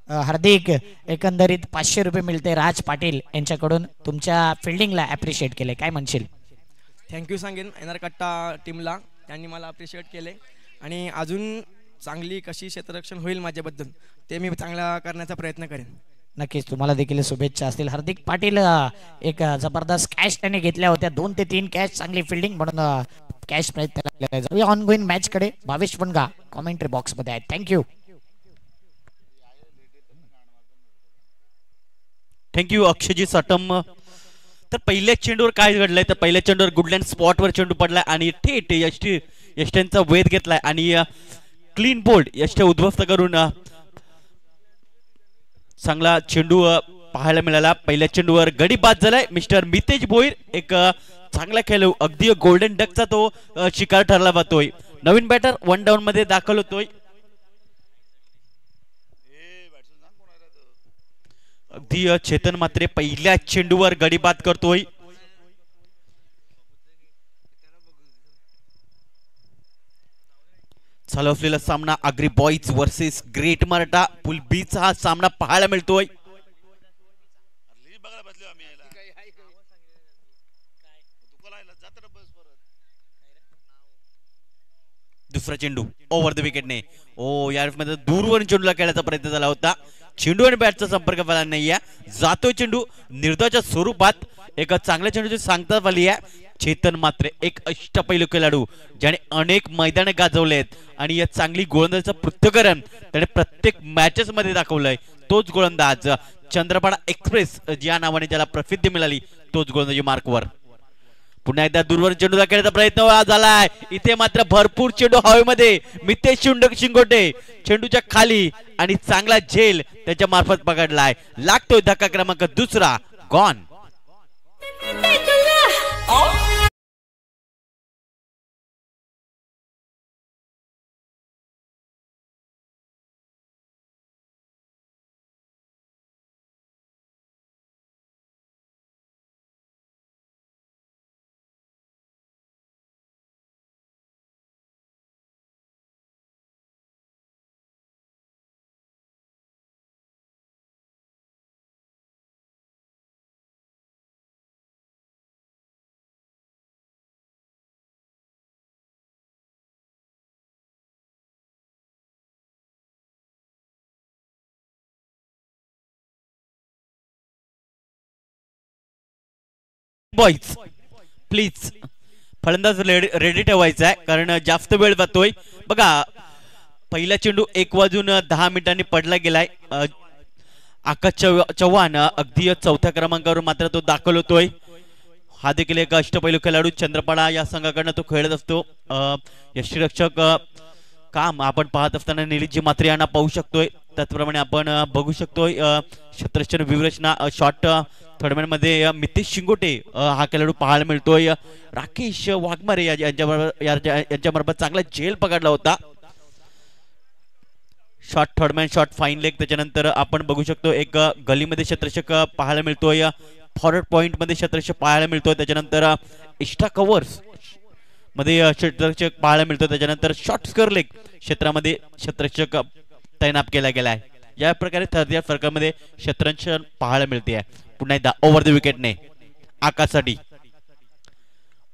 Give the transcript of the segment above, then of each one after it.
हार्दिक एकंदरीत 500 रुपये मिळते राज पाटील यांच्याकडून. तुमच्या फिल्डिंगला ॲप्रिशिएट केले, काय म्हणशील? थँक्यू सांगेन एनआर कट्टा टीमला, त्यांनी मला अप्रिशिएट केले आणि अजून चांगली कशी क्षेत्ररक्षण होईल माझ्याबद्दल ते मी चांगला करण्याचा प्रयत्न करेन. नक्कीच तुम्हाला देखील शुभेच्छा असतील. हार्दिक पाटील एक जबरदस्त कॅच त्याने घेतल्या होत्या, 2 ते 3 कॅच, चांगली फिल्डिंग म्हणून कॅच प्राइज त्याला. जाऊया ऑन गोईंग मॅच कडे. भावेश वनगा कॉमेंट्री बॉक्स मध्ये आहेत. थँक्यू. थँक्यू अक्षयजी साटम. तर पहिल्या चेंडूवर काय घडलंय तर पहिल्या चेंडूवर गुडलँड स्पॉटवर चेंडू पडलाय आणि थेट यष्ट्यांचा वेध घेतलाय आणि क्लीन बोल्ड यष्ट्या उद्ध्वस्त करून चांगला चेंडू पाहायला मिळाला. पहिल्या चेंडूवर गडी बाद झालाय. मिस्टर मितेश भोईर एक चांगला खेळू, अगदी गोल्डन डकचा तो शिकार ठरला जातोय. नवीन बॅटर 1 डाऊन मध्ये दाखल होतोय. अगदी चेतन मात्रे पहिल्या चेंडूवर गडी बाद करतोय. चालू असलेला सामना Agri boys versus great Maratha pool B चा हा सामना पाहायला मिळतोय. दुसरा चेंडू ओव्हर द विकेटने. ओ या मध्ये दूरवरून चेंडूला खेळण्याचा प्रयत्न झाला होता. चेंडू आणि बॅटचा संपर्क झाला नाहीये. जातोय चेंडू निर्धाच्या स्वरूपात. एक चांगल्या चेंडूची सांगता आली आहे. चेतन मात्र एक अष्टपैलू खेळाडू ज्याने अनेक मैदाने गाजवलेत आणि या चांगली गोलंदाजीचं पृथ्थकरण त्याने प्रत्येक मॅचेस मध्ये दाखवलंय. तोच गोलंदाज चंद्रपाडा एक्सप्रेस या नावाने ज्याला प्रसिद्धी मिळाली, तोच गोलंदाजी मार्कवर. पुन्हा एकदा दूरवर चेंडूला खेळण्याचा प्रयत्न झालाय. इथे मात्र भरपूर चेंडू हवेमध्ये. मितेश शिंगोटे चेंडूच्या खाली आणि चांगला झेल त्याच्या मार्फत पकडलाय. लागतोय धक्का क्रमांक दुसरा. गॉन. बॉईज प्लीज फलंदाज रेडी ठेवायचा आहे कारण जास्त वेळ जातोय. बघा पहिला चेंडू 1 वाजून 10 मिनिटांनी पडला गेलाय. आकाश चव्हाण अगदी 4थ्या क्रमांकावर मात्र तो दाखल होतोय. हा देखील एक अष्टपैलू खेळाडू चंद्रपाडा या संघाकडनं तो खेळत असतो. यष्टीरक्षक काम आपण पाहत असताना निलीजी मात्रे यांना पाहू शकतोय. त्याचप्रमाणे आपण बघू शकतोय क्षेत्ररक्षण व्यूहरचना शॉर्ट थर्डमॅन मध्ये मितेश शिंगोटे हा खेळाडू पाहायला मिळतोय. राकेश वाघमारे यांच्यामार्फत चांगला झेल पकडला होता. Short third man short fine leg. त्याच्यानंतर आपण बघू शकतो एक गलीमध्ये क्षेत्ररक्षक पाहायला मिळतोय. फॉरवर्ड पॉइंट मध्ये क्षेत्ररक्षक पाहायला मिळतोय. त्याच्यानंतर एक्स्ट्रा कव्हर्स मध्ये क्षेत्ररक्षक पाहायला मिळतो. त्याच्यानंतर शॉर्ट स्क्वेअर लेग क्षेत्रामध्ये क्षेत्ररक्षक तैनात केला गेलाय. या प्रकारे थर्ड फरकामध्ये क्षेत्ररक्षण पाहायला मिळते. पुन्हा एकदा ओव्हर द विकेटने आकाशसाठी.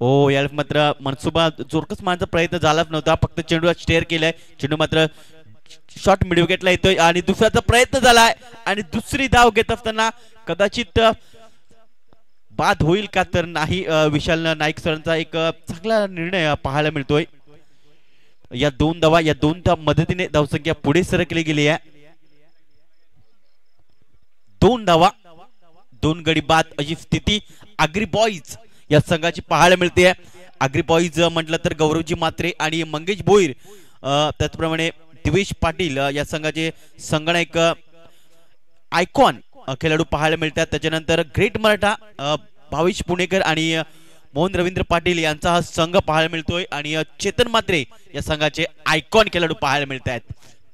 ओ या मात्र मनसुबा जोरकस मारण्याचा प्रयत्न झालाच नव्हता. फक्त चेंडूला स्टेअर केलाय. चेंडू मात्र शॉर्ट मिड विकेटला येतोय आणि दुसऱ्याचा प्रयत्न झालाय आणि दुसरी धाव घेत असताना कदाचित बाद होईल का तर नाही. विशाल नाईक सरांचा एक चांगला निर्णय पाहायला मिळतोय. या 2 धावा मदतीने धावसंख्या पुढे सरकली गेली आहे. 2 धावा 2 गडी बाद अशी स्थिती आग्री बॉईज या संघाची पाहायला मिळते. आग्री बॉईज म्हटलं तर गौरवजी मात्रे आणि मंगेश भोईर त्याचप्रमाणे दिवेश पाटील या संघाचे संगणक आयकॉन खेळाडू पाहायला मिळतात. त्याच्यानंतर ग्रेट मराठा भावेश पुणेकर आणि मोहन रवींद्र पाटील यांचा हा संघ पाहायला मिळतोय आणि चेतन मात्रे या संघाचे आयकॉन खेळाडू पाहायला मिळत आहेत.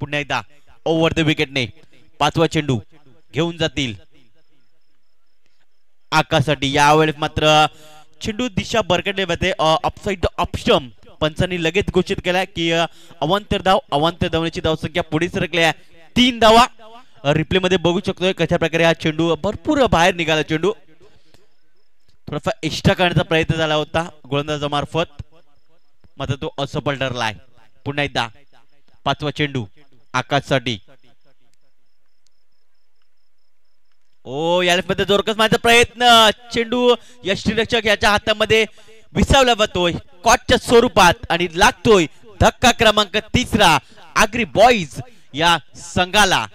पुन्हा एकदा ओव्हर द विकेटने 5वा चेंडू घेऊन जातील आकाशसाठी. यावेळेस मात्र चेंडू दिशा बरकटले जाते अपसाइड ऑप्शन. पंचांनी लगेच घोषित केला की अवांतर धावण्याची धावसंख्या पुढे सरकली आहे. 3 धावा रिप्ले मध्ये बघू शकतोय कशा प्रकारे हा चेंडू भरपूर बाहेर निघाला. चेंडू थोडाफार एक्स्ट्रा करण्याचा प्रयत्न झाला होता गोलंदाजामार्फत, मात्र तो असफल ठरलाय. पुन्हा एकदा 5वा चेंडू आकाशसाठी. ओ यामध्ये जोरकस मारण्याचा प्रयत्न, चेंडू यष्टीरक्षक याच्या हातामध्ये विसावला जातोय कॉटच्या स्वरूपात आणि लागतोय धक्का क्रमांक 3 आग्री बॉईज या संघाला.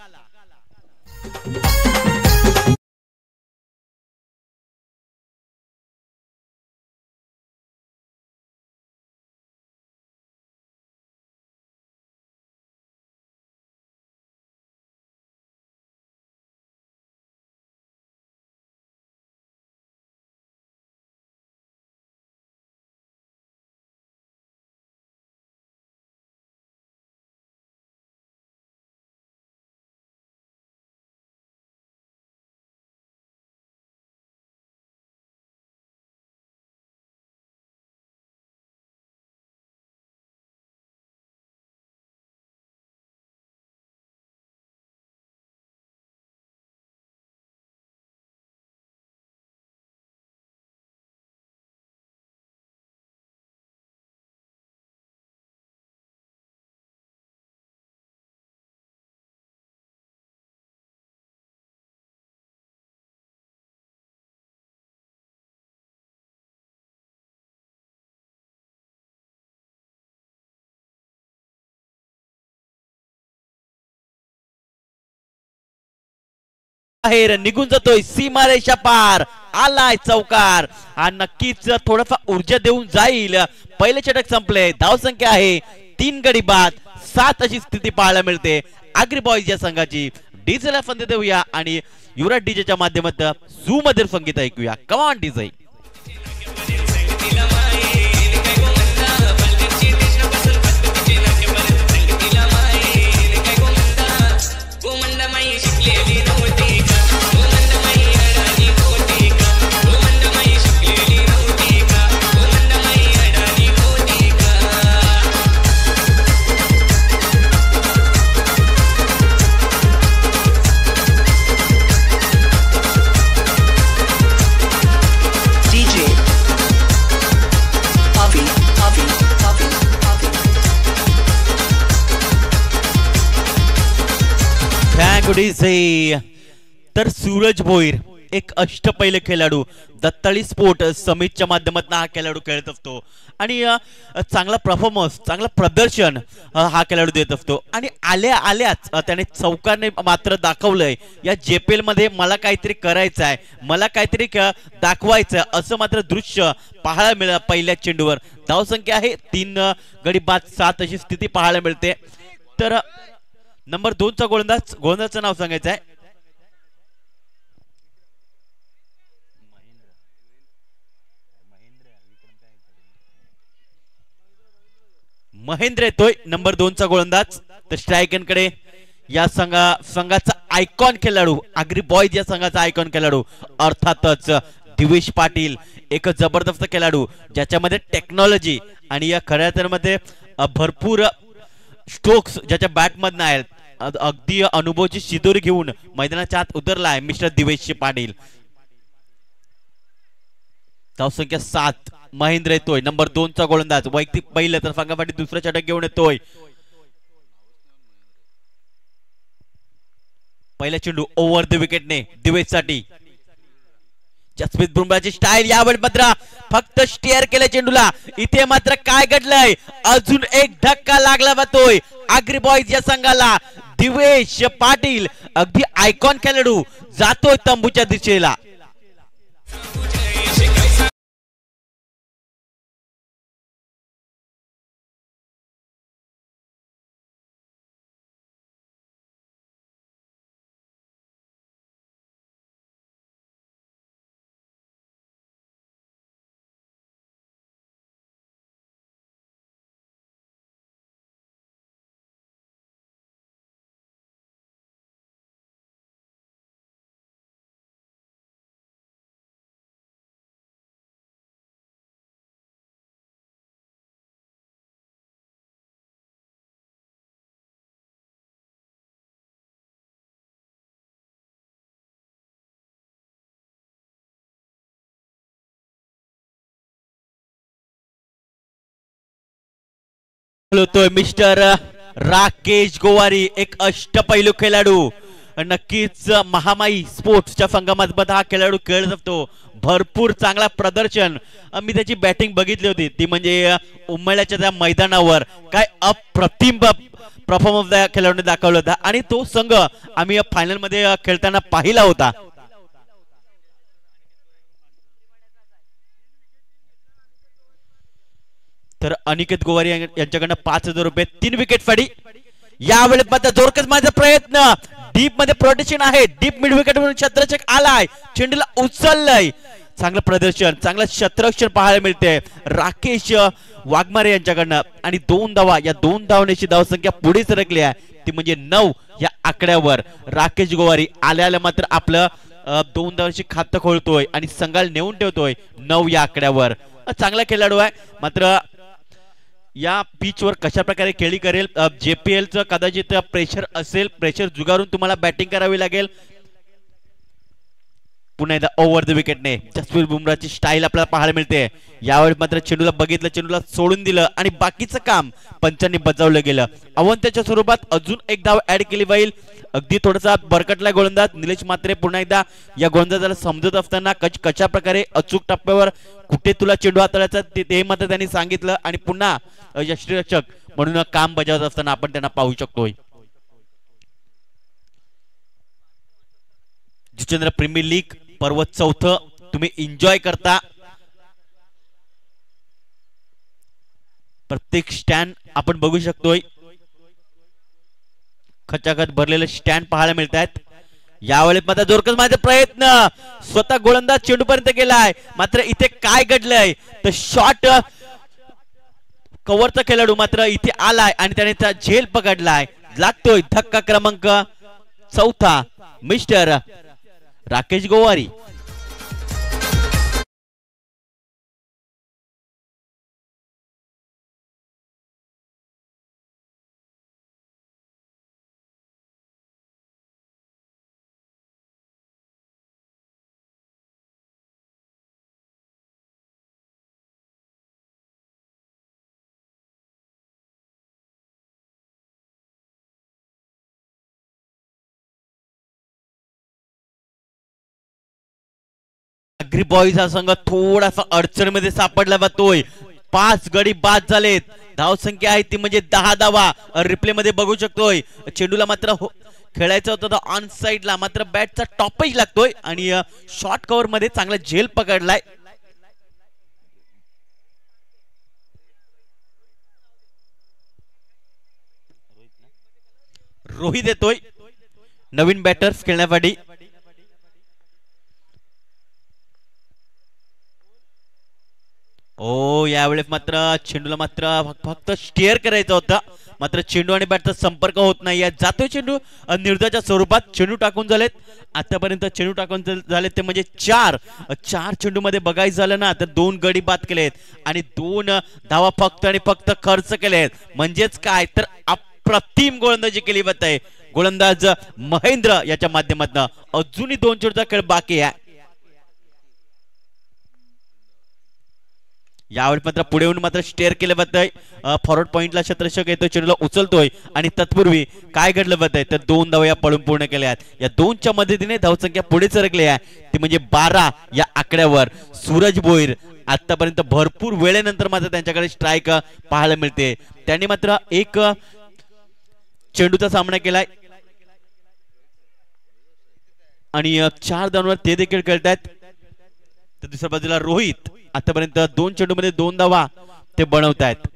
बाहेर निघून जातोय सीमारेषा पार, आलाय चौकार आणि नक्कीच थोडंफार ऊर्जा देऊन जाईल. पहिले षटक संपले, धावसंख्या आहे 3 गडी बाद 7 अशी स्थिती पाहायला मिळते आग्री बॉईज या संघाची. डीजेला संधी देऊया आणि युवराज डीजेच्या माध्यमातून झू मध्ये संगीत ऐकूया. कमान डीजे. तर सूरज भोईर एक अष्टपैलू खेळाडू, दत्ताळी स्पोर्ट समितच्या माध्यमातून हा खेळाडू खेळत असतो आणि चांगला परफॉर्मन्स, चांगलं प्रदर्शन हा खेळाडू देत असतो. आणि आल्याच त्याने चौकारने मात्र दाखवलंय या जेपीएल मध्ये मला काहीतरी करायचं आहे, मला काहीतरी दाखवायचं आहे असं मात्र दृश्य पाहायला मिळालं. पहिल्या चेंडूवर धावसंख्या आहे 3 गडी बाद 7 अशी स्थिती पाहायला मिळते. तर नंबर 2चा गोलंदाजाचं नाव सांगायचं आहे महेंद्र येतोय, नंबर 2चा गोलंदाज. तर स्ट्रायकरकडे या संघाचा आयकॉन खेळाडू, आग्री बॉईज या संघाचा आयकॉन खेळाडू अर्थातच दिवेश पाटील, एक जबरदस्त खेळाडू ज्याच्यामध्ये टेक्नॉलॉजी आणि या खऱ्यामध्ये भरपूर स्ट्रोक्स ज्याच्या बॅटमधून आहेत. अगदी अनुभवची शिदोरी घेऊन मैदानाच्या आत उतरलाय मिस्टर दिवेश पाटील. धावसंख्या 7. महेंद्र येतोय, नंबर 2चा गोलंदाज, वैयक्तिक पहिलं तर संघासाठी दुसरा षटक घेऊन येतोय. पहिला चेंडू ओव्हर द विकेटने दिवेशसाठी. जसप्रीत बुमराची स्टाईल यावेळी मात्र फक्त स्टेअर केलं चेंडूला. इथे मात्र काय घडलंय, अजून एक धक्का लागला जातोय आग्री बॉईज या संघाला. दिवेश पाटील अगदी आयकॉन खेळाडू जातोय तंबूच्या दिशेला. होतोय मिस्टर राकेश गोवारी, एक अष्टपैलू खेळाडू. नक्कीच महामाई स्पोर्ट्सच्या संघामार्फत हा खेळाडू खेळत असतो. भरपूर चांगला प्रदर्शन मी त्याची बॅटिंग बघितली होती, ती म्हणजे उमळ्याच्या त्या मैदानावर काय अप्रतिम परफॉर्मन्स त्या खेळाडूने दाखवला होता आणि तो संघ आम्ही फायनल मध्ये खेळताना पाहिला होता. तर अनिकेत गोवारी यांच्याकडनं 5,000 रुपये, 3 विकेट फाडी. यावेळेस मात्र जोरकस माझा प्रयत्न, डीप मध्ये प्रोटेक्शन आहे, डीप मिड विकेट म्हणून क्षेत्ररक्षक आलाय, चेंडूला उचललंय. चांगलं प्रदर्शन, चांगलं क्षेत्ररक्षण पाहायला मिळते राकेश वाघमारे यांच्याकडनं. आणि 2 धावा, या 2 धावण्याची धावसंख्या पुढे सरकली आहे, ती म्हणजे 9 या आकड्यावर. राकेश गोवारी आल्याला मात्र आपलं 2 धावांची खातं खोलतोय आणि संघाला नेऊन ठेवतोय 9 या आकड्यावर. चांगला खेळाडू आहे, मात्र या पिच वर कशा प्रकारे खेळी करेल, JPL चं कदाचित प्रेशर असेल, प्रेशर जुगारून तुम्हाला बॅटिंग करावी लागेल. पुन्हा एकदा ओव्हर द विकेटने जसप्रीत बुमराहची स्टाईल आपल्याला पाहायला मिळते. यावेळी मात्र चेंडूला बघितलं, चेंडूला सोडून दिलं आणि बाकीचं काम पंचांनी बजावलं गेलं. अवंताच्या स्वरूपात अजून एक धाव ऍड केली जाईल. अगदी थोडासा बरकटला गोलंदाज निलेश म्हात्रे पुन्हा एकदा या गोलंदाजाला समजत असताना कशा प्रकारे अचूक टप्प्यावर कुठे तुला चेंडू हाताळायचा ते मात्र त्यांनी सांगितलं आणि पुन्हा यष्टीरक्षक म्हणून काम बजावत असताना आपण त्यांना पाहू शकतोय. जितेंद्र प्रीमियर लीग पर्व 4 तुम्ही एन्जॉय करता. प्रत्येक स्टँड आपण बघू शकतोय, खचाखच भरलेले स्टँड पाहायला मिळत आहेत. यावेळेस मात्र जोरकस माझा प्रयत्न, स्वतः गोलंदाज चेंडू पर्यंत गेलाय, मात्र इथे काय घडलंय तर शॉट कव्हरचा खेळाडू मात्र इथे आलाय आणि त्याने त्या झेल पकडलाय. लागतोय धक्का क्रमांक 4 mister Rakesh Gowari. Agree boys हा संघ थोडासा अडचणीमध्ये सापडला जातोय. 5 गडी बाद झालेत, धाव संख्या आहे ती म्हणजे 10 धावा. रिप्ले मध्ये बघू शकतोय चेंडूला मात्र खेळायचं होतं ऑन साइडला, मात्र बॅटचा टॉपच लागतोय आणि शॉर्ट कव्हर मध्ये चांगला झेल पकडलाय. रोहित येतोय नवीन बॅटर्स खेळण्यासाठी. ओ यावेळेस मात्र चेंडूला मात्र फक्त स्टेअर करायचा होता, मात्र चेंडू आणि बॅटचा संपर्क होत नाही. जातोय चेंडू निर्धाच्या स्वरूपात, चेंडू टाकून झालेत आतापर्यंत, चेंडू टाकून झालेत ते म्हणजे 4 चेंडू मध्ये बघायचं झालं ना तर 2 गडी बाद केलेत आणि 2 धावा फक्त आणि फक्त खर्च केलेत. म्हणजेच काय तर अप्रतिम गोलंदाजी केली जात आहे गोलंदाज महेंद्र याच्या माध्यमातून. अजूनही 2 चेंडूचा खेळ बाकी आहे. यावेळी मात्र पुढे येऊन मात्र स्टेअर केलं जात आहे. फॉरवर्ड पॉइंटला क्षेत्ररक्षक येतोय, चेंडूला उचलतोय आणि तत्पूर्वी काय घडलं जात आहे तर 2 धावा या पळून पूर्ण केल्या आहेत. या 2च्या मदतीने धावसंख्या पुढे सरकली आहे, ती म्हणजे 12 या आकड्यावर. सूरज भोईर आतापर्यंत भरपूर वेळेनंतर मात्र त्यांच्याकडे स्ट्राईक पाहायला मिळते. त्यांनी मात्र एक चेंडूचा सामना केलाय आणि 4 धावांवर ते देखील खेळतायत. तर दुसऱ्या बाजूला रोहित आतापर्यंत 2 चेंडू मध्ये 2 धावा ते बनवतायत.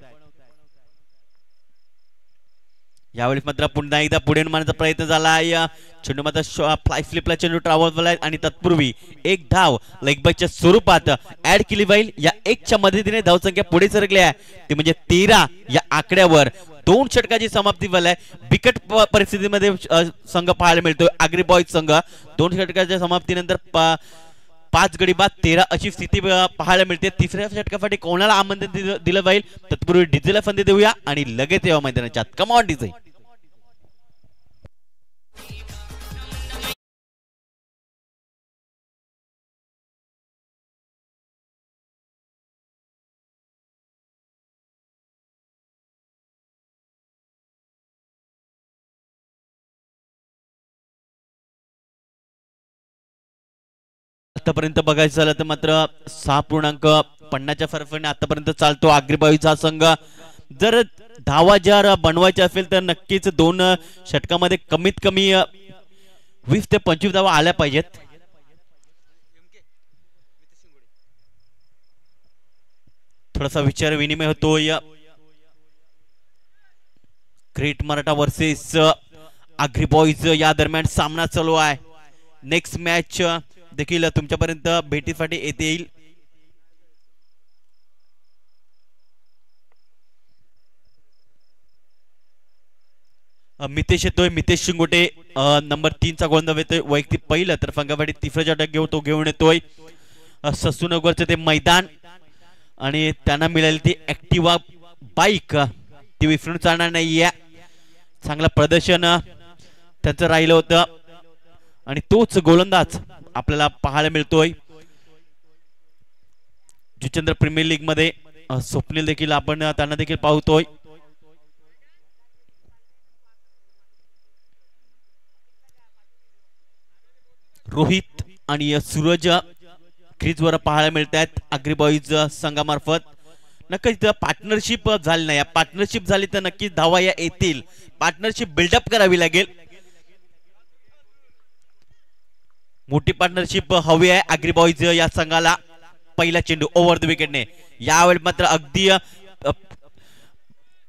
यावेळी मात्र पुन्हा एकदा पुढे मारण्याचा प्रयत्न झाला. चेंडू मात्र फ्लाय स्लिपला चेंडू ट्रॅव्हल झालाय आणि तत्पूर्वी एक धाव लेग बायच्या स्वरूपात ऍड केली जाईल. या 1च्या मदतीने धावसंख्या पुढे सरकली आहे, ती म्हणजे 13 या आकड्यावर. 2 षटकाची समाप्ती झाली आहे. बिकट परिस्थितीमध्ये संघ पाहायला मिळतोय आग्री बॉईज संघ. 2 षटकाच्या समाप्तीनंतर 5 गडी बाद 13 अशी स्थिती पाहायला मिळते. तिसऱ्या षटकासाठी कोणाला आमंत्रण दिलं जाईल तत्पूर्वी डीजेला संधी देऊया आणि लगेच येऊ मैदानाच्या. Come on DJ. आतापर्यंत बघायचं झालं तर मात्र 6.50च्या फरकाने आतापर्यंत चालतो आग्रीबाईचा संघ. जर धावा जर बनवायच्या असेल तर नक्कीच 2 षटकामध्ये कमीत कमी 20 ते 25 धावा आल्या पाहिजेत. थोडासा विचार विनिमय होतोय. Great Maratha versus Agri boys या दरम्यान सामना चालू आहे. नेक्स्ट मॅच देखील तुमच्यापर्यंत भेटीसाठी येते येईल. मितेश येतोय, मितेश शिंगोटे नंबर 3चा गोलंदाज येतोय. वैयक्तिक पहिलं तर फंगावाडी तिसरा षटक घेऊन येतोय. ससूनगरचे ते मैदान आणि त्यांना मिळाली ती ऍक्टिवा बाईक ती विसरून चालणार नाहीये. चांगलं प्रदर्शन त्यांचं राहिलं होतं आणि तोच गोलंदाज आपल्याला पाहायला मिळतोय जुचंद्र प्रीमियर लीग मध्ये. स्वप्नील देखील आपण त्यांना देखील पाहतोय. रोहित आणि सूरज क्रीजवर पाहायला मिळत आहेत आग्री बॉईज संघामार्फत. नक्कीच पार्टनरशिप झाली नाही. पार्टनरशिप झाली तर नक्कीच धावा या येतील. पार्टनरशिप बिल्डअप करावी लागेल. मोठी पार्टनरशिप हवी आहे आग्री बॉईज या संघाला. पहिला चेंडू ओव्हर द विकेटने. यावेळी मात्र अगदी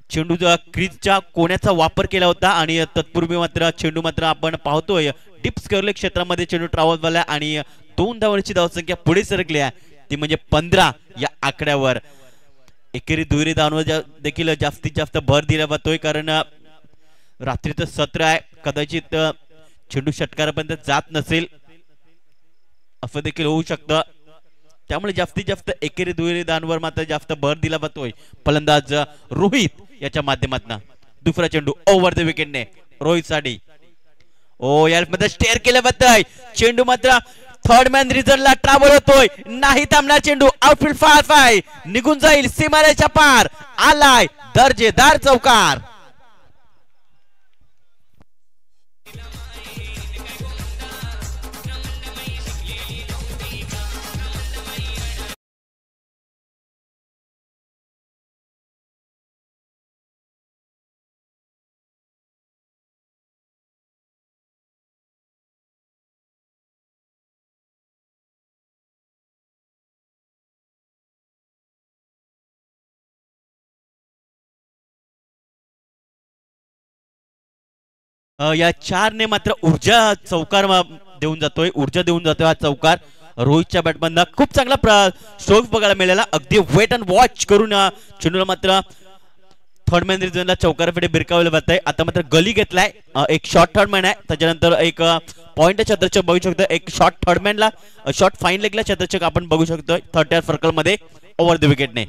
चेंडू क्रीजच्या कोण्याचा वापर केला होता आणि तत्पूर्वी मात्र चेंडू मात्र आपण पाहतोय डिप्स करले क्षेत्रामध्ये चेंडू ट्रॅव्हल झाला आणि 2 धावांची धावसंख्या पुढे सरकली आहे. ती म्हणजे 15 या आकड्यावर. एकेरी दुहेरी धावांवर देखील जास्तीत जास्त भर दिला जातोय कारण रात्रीचं सत्र आहे. कदाचित चेंडू षटकारापर्यंत जात नसेल असं देखील होऊ शकतं. त्यामुळे जास्तीत जास्त एकेरी दुहेरी धावांवर मात्र जास्त भर दिला जातोय फलंदाज रोहित याच्या माध्यमातून. दुसरा चेंडू ओव्हर द विकेटने रोहित साठी. ओ यार मध्ये स्टेअर केलं जातंय. चेंडू मात्र थर्ड मॅन रिझनला ट्रॅव्हल होतोय. नाही थांबणार चेंडू. आउटफील्ड फास्ट आहे. निघून जाईल सीमारेच्या पार. आलाय दर्जेदार चौकार. या 4 ने मात्र ऊर्जा चौकार देऊन जातोय. ऊर्जा देऊन जातोय हा चौकार. रोहितच्या बॅटमधनं खूप चांगला स्ट्रोक बघायला मिळाला. अगदी वेट अँड वॉच करून चेंडूला मात्र थर्ड मॅन रिझनला चौकाराकडे बिरकावलं जात आहे. आता मात्र गली घेतलाय. एक शॉर्ट थर्ड मॅन आहे. त्याच्यानंतर एक पॉइंट चतुर्षक बघू शकतो. एक शॉर्ट थर्ड मॅनला शॉर्ट फाईन लेगला चतुर्षक आपण बघू शकतो 30 सर्कल मध्ये ओव्हर द विकेटने.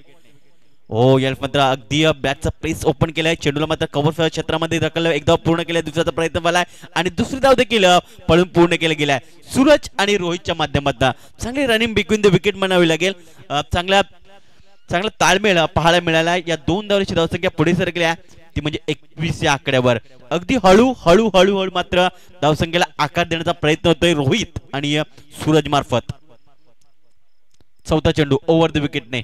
ओ यार मात्र अगदी बॅटचा प्लेस ओपन केलाय. चेंडूला मात्र कव्हर क्षेत्रामध्ये ढकललं. एक धाव पूर्ण केलाय. दुसऱ्याचा प्रयत्न झालाय आणि दुसरी धाव देखील पळून पूर्ण केला गेलाय सूरज आणि रोहितच्या माध्यमातून. चांगली रनिंग बिटवीन द विकेट म्हणावी लागेल. चांगला ताळमेळ पाहायला मिळाला. या 2 धावांची धावसंख्या पुढे सरकली आहे. ती म्हणजे 21 या आकड्यावर. अगदी हळू मात्र धावसंख्येला आकार देण्याचा प्रयत्न होतोय रोहित आणि सूरज मार्फत. चौथा चेंडू ओव्हर द विकेटने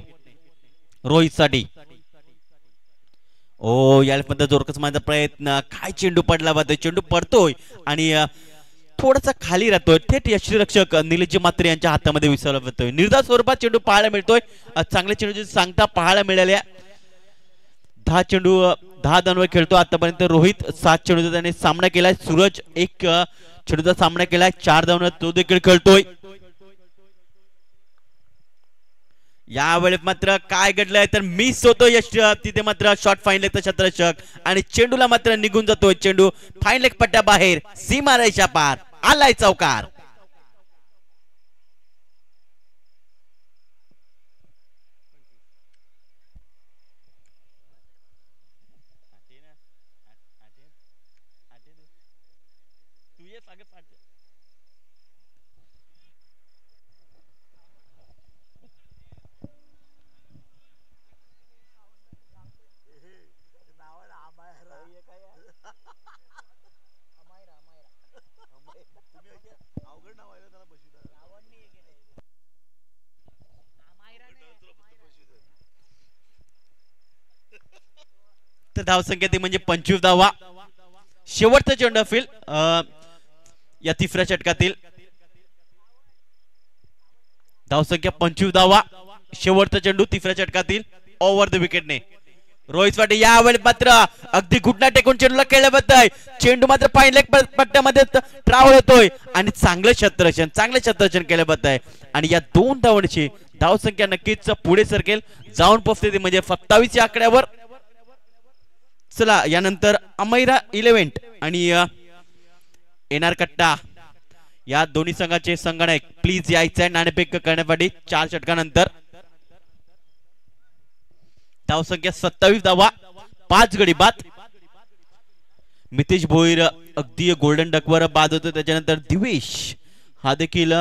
रोहित साठी. ओ यामध्ये जोरकस माझा प्रयत्न. काय चेंडू पडला जातोय. चेंडू पडतोय आणि थोडासा खाली राहतोय. थेट यष्टीरक्षक निलेश मात्रे यांच्या हातामध्ये विसरला जातोय. निर्धार स्वरूपात चेंडू पाहायला मिळतोय. चांगल्या चेंडूची सांगता पाहायला मिळाल्या. 10 चेंडू 10 धावांवर खेळतो आतापर्यंत रोहित. 7 चेंडूचा त्याने सामना केलाय. सूरज 1 चेंडूचा सामना केलाय. 4 धावांवर तो देखील खेळतोय. यावेळी मात्र काय घडलंय तर मिस होतो यश. तिथे मात्र शॉर्ट फाईन लेगचा क्षेत्ररक्षक आणि चेंडूला मात्र निघून जातोय. चेंडू फाईन लेग पट्ट्या बाहेर सीमारेषा पार. आलाय चौकार. तर धावसंख्या ती म्हणजे 25 धावा. शेवटचा चेंडू फील या तिसऱ्या षटकातील. धावसंख्या 25 धावा. शेवटचा चेंडू तिसऱ्या षटकातील ओव्हर द विकेटने. रोहित पाटील यावेळी मात्र अगदी घुटना टेकून चेंडूला खेळल्याबद्दल चेंडू मात्र फाईन लेग पट्ट्यामध्ये ट्रॅव्हल होतोय आणि चांगलं क्षेत्ररक्षण केल्याबद्दल आणि या 2 धावांची धावसंख्या नक्कीच पुढे सरकेल, जाऊन पोहोचते म्हणजे 27 या आकड्यावर. चला यानंतर अमैरा इलेव्हंट आणि एनआर कट्टा या दोन्ही संघाचे संगणक प्लीज यायचंय नाणेफेक करण्यासाठी 4 षटकानंतर. धावसंख्या 27 धावा, 5 गडी बाद. मितेश भोईर अगदी गोल्डन डकवर बाद होतो. त्याच्यानंतर दिवेश हा देखील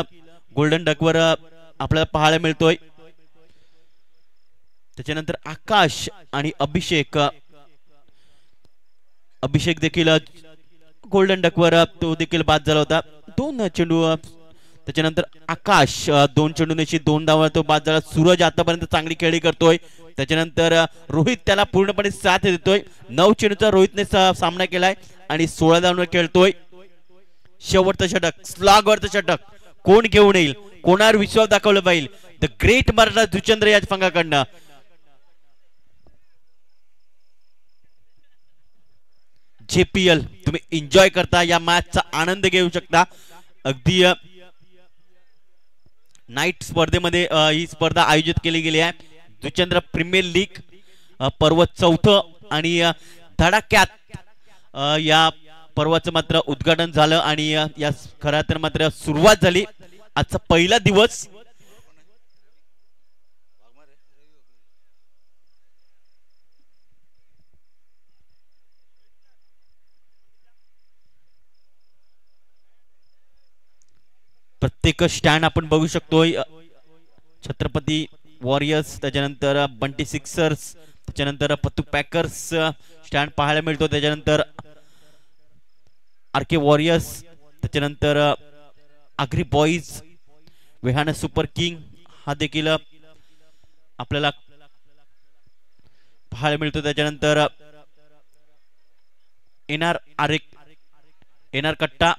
गोल्डन डकवर आपल्याला पाहायला मिळतोय. त्याच्यानंतर आकाश आणि अभिषेक देखील गोल्डन डकवर तो देखील बाद झाला होता. 2 चेंडू. त्याच्यानंतर आकाश 2 चेंडूंची 2 धावा तो बाद झाला. सूरज आतापर्यंत चांगली खेळी करतोय. त्याच्यानंतर रोहित त्याला पूर्णपणे साथ देतोय. 9 चेंडूचा रोहितने सामना केलाय आणि 16 धावांवर खेळतोय. शेवटचं षटक, स्लॉगवरचं षटक कोण घेऊन येईल, कोणावर विश्वास दाखवला पाहिजे. द ग्रेट मराठा दुचंद्र या संघाकडनं JPL तुम्ही एन्जॉय करता, या मॅचचा आनंद घेऊ शकता. अगदी नाईट स्पर्धेमध्ये ही स्पर्धा आयोजित केली गेली आहे. दुचंद्र प्रीमियर लीग पर्व 4थं आणि धडाक्यात या पर्वाचं मात्र उद्घाटन झालं आणि या खरं तर मात्र सुरुवात झाली. आजचा पहिला दिवस. प्रत्येक स्टँड आपण बघू शकतोय. छत्रपती वॉरियर्स, त्याच्यानंतर बंटी सिक्सर्स, त्याच्यानंतर पत्तू पॅकर्स स्टँड पाहायला मिळतो. त्याच्यानंतर आरके वॉरियर्स, त्याच्यानंतर आग्री बॉईज, वेहाना सुपर किंग हा देखील आपल्याला पाहायला मिळतो. त्याच्यानंतर एनआर कट्टा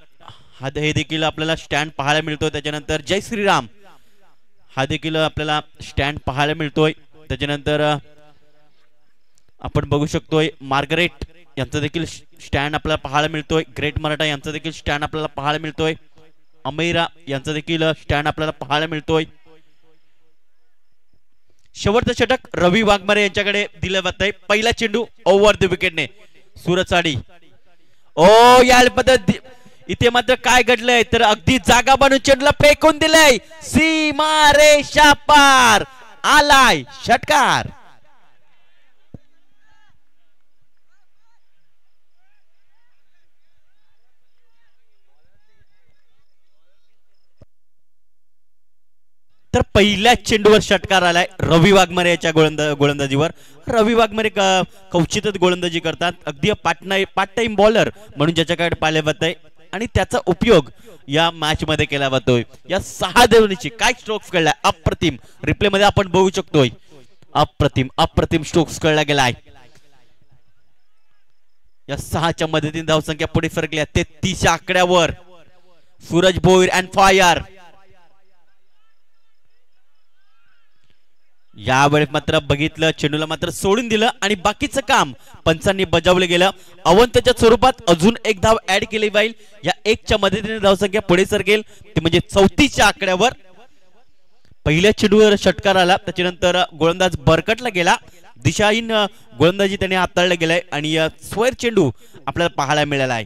हे देखील आपल्याला स्टँड पाहायला मिळतो. त्याच्यानंतर जय श्रीराम हा देखील आपल्याला स्टँड पाहायला मिळतोय. त्याच्यानंतर आपण बघू शकतोय मार्गरेट यांचा देखील स्टँड आपल्याला पाहायला मिळतोय. ग्रेट मराठा यांचा देखील स्टँड आपल्याला पाहायला मिळतोय. अमेरा यांचा देखील स्टँड आपल्याला पाहायला मिळतोय. शेवटचं षटक रवी वाघमारे यांच्याकडे दिलं जात आहे. पहिला चेंडू ओव्हर द विकेटने सूरज साडी. या पद्धत इथे मात्र काय घडलंय तर अगदी जागा बनून चेंडूला फेकून दिलंय. सीमा रेषा पार आलाय षटकार. तर पहिल्या चेंडूवर षटकार आलाय रवी वाघमारे याच्या गोलंदाजीवर. रवी वाघमारे कवचितच गोलंदाजी करतात. अगदी पार्ट टाइम बॉलर म्हणून ज्याच्याकडे पाहिले जात आहे आणि त्याचा उपयोग या मॅच मध्ये केला जातोय. या 6 धावांची काय स्ट्रोक्स खेळलाय, अप्रतिम. रिप्ले मध्ये आपण बघू शकतोय. अप्रतिम स्ट्रोक्स खेळला गेलाय. या 6च्या मदतीने धावसंख्या पुढे सरकल्या 33 आकड्यावर. Suraj Bhoir and fire. यावेळेस मात्र बघितलं चेंडूला मात्र सोडून दिलं आणि बाकीचं काम पंचांनी बजावलं गेलं. अवंतच्या स्वरूपात अजून एक धाव ऍड केली जाईल. या 1च्या मदतीने धावसंख्या पुढे सरकेल ते म्हणजे 34च्या आकड्यावर. पहिल्या चेंडूवर षटकार आला. त्याच्यानंतर गोलंदाज बरकटला गेला. दिशाहीन गोलंदाजी त्याने हाताळला गेलाय आणि स्क्वेअर चेंडू आपल्याला पाहायला मिळाला आहे.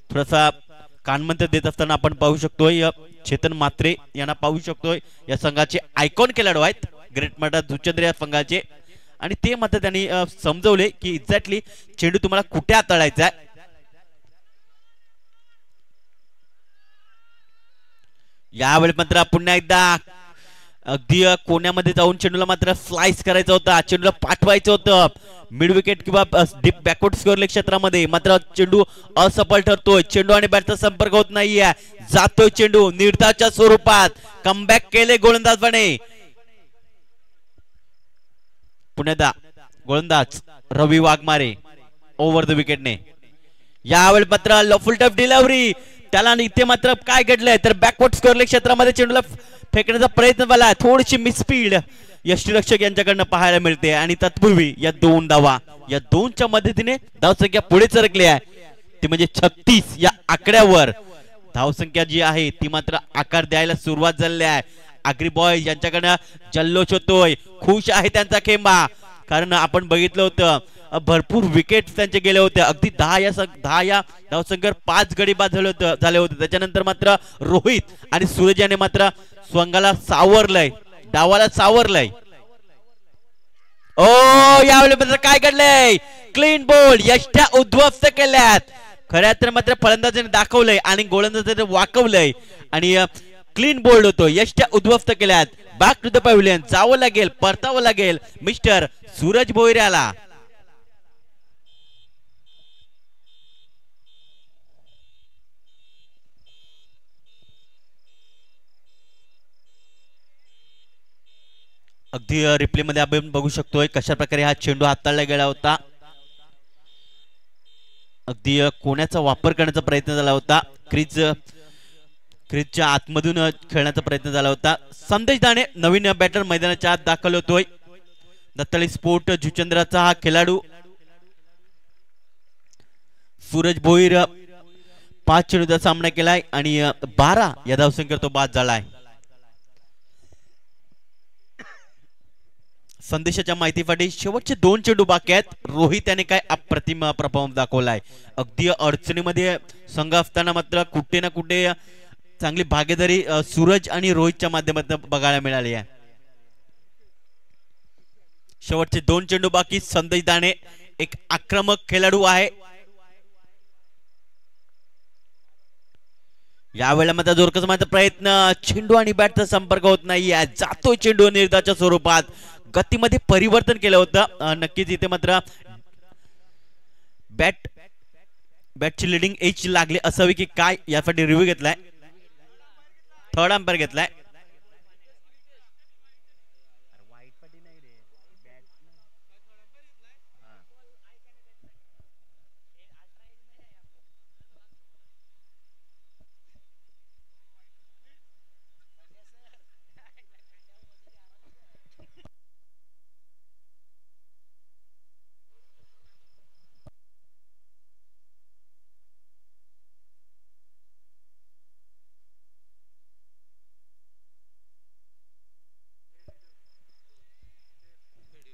थोडासा कानमंत्र देत असताना आपण पाहू शकतोय चेतन म्हात्रे यांना पाहू शकतोय. या संघाचे आयकॉन खेळाडू आहेत ग्रेट मराठा दुचंद्र या संघाचे आणि ते मात्र त्यांनी समजवले की एक्झॅक्टली चेंडू तुम्हाला कुठे हाताळायचा आहे. यावेळी मात्र पुन्हा एकदा अगदी कोण्यामध्ये जाऊन चेंडूला मात्र स्लाइस करायचा होता. चेंडूला पाठवायचं होतं मिड विकेट किंवा डीप बॅकवर्ड स्कोअर क्षेत्रामध्ये. मात्र चेंडू असफल ठरतोय. चेंडू आणि बॅटचा संपर्क होत नाहीये. जातोय चेंडू निर्धाच्या स्वरूपात. कमबॅक केले गोलंदाजपणे. पुन्हा गोलंदाज रवी वाघमारे ओव्हर द विकेटने. यावेळी मात्र फुल टफ डिलिव्हरी त्याला. इथे मात्र काय घडलंय तर बॅकवर्ड स्कोअरले क्षेत्रामध्ये चेंडूला फेकण्याचा प्रयत्न झाला. थोडीशी मिसस्पीड यष्टीरक्षक यांच्याकडनं पाहायला मिळते आणि तत्पूर्वी या 2 धावा या 2च्या मदतीने धावसंख्या पुढे सरकली आहे. ती म्हणजे 36 या आकड्यावर धावसंख्या जी आहे ती मात्र आकार द्यायला सुरुवात झाली आहे. आग्री बॉयज यांच्याकडनं जल्लोष होतोय. खुश आहे त्यांचा खेंबा कारण आपण बघितलं होतं भरपूर विकेट त्यांचे गेले होते. अगदी 10 या धावसंख्येवर 5 गडी बाद झाले होते. त्याच्यानंतर मात्र रोहित आणि सूरज याने मात्र स्वंगाला सावरलंय, डावाला सावरलंय. ओ यावेळी मात्र काय घडलंय क्लीन बोल्ड यष्ट्या उद्ध्वस्त केल्यात. खऱ्या तर मात्र फलंदाजाने दाखवलंय आणि गोलंदाजाने वाकवलंय आणि क्लीन बोल्ड होतो. यष्ट्या उद्ध्वस्त केल्यात. बॅक टू द पॅव्हिलियन जावं लागेल, परतावं लागेल मिस्टर सूरज भोईऱ्याला. अगदी रिप्ले मध्ये आपण बघू शकतोय कशा प्रकारे हा चेंडू हाताळला गेला होता. अगदी कोण्याचा वापर करण्याचा प्रयत्न झाला होता. क्रीजच्या आतमधून खेळण्याचा प्रयत्न झाला होता. संदेश दाणे नवीन बॅटर मैदानाच्या आत दाखल होतोय. दत्तळी स्पोर्ट जुचंद्राचा हा खेळाडू. सूरज भोईर 5 चेंडूचा सामना केलाय आणि 12 या धावसंख्येवर तो बाद झालाय. संदेशाच्या माहितीसाठी शेवटचे 2 चेंडू बाकी आहेत. रोहित याने काय अप्रतिम परफॉर्मन्स दाखवलाय. अगदी अडचणीमध्ये संघ असताना मात्र कुठे ना कुठे चांगली भागीदारी सूरज आणि रोहितच्या माध्यमातून बघायला मिळाली आहे. शेवटचे 2 चेंडू बाकी. संदेश दाणे एक आक्रमक खेळाडू आहे. यावेळेला मात्र जोरकसमाचा प्रयत्न. चेंडू आणि बॅटचा संपर्क होत नाहीये. जातोय चेंडू निर्धाच्या स्वरूपात. गतीमध्ये परिवर्तन केलं होतं. नक्कीच इथे मात्र बॅटची लिडिंग एज लागली असावी की काय यासाठी रिव्ह्यू घेतलाय. थर्ड अंपायर घेतलाय.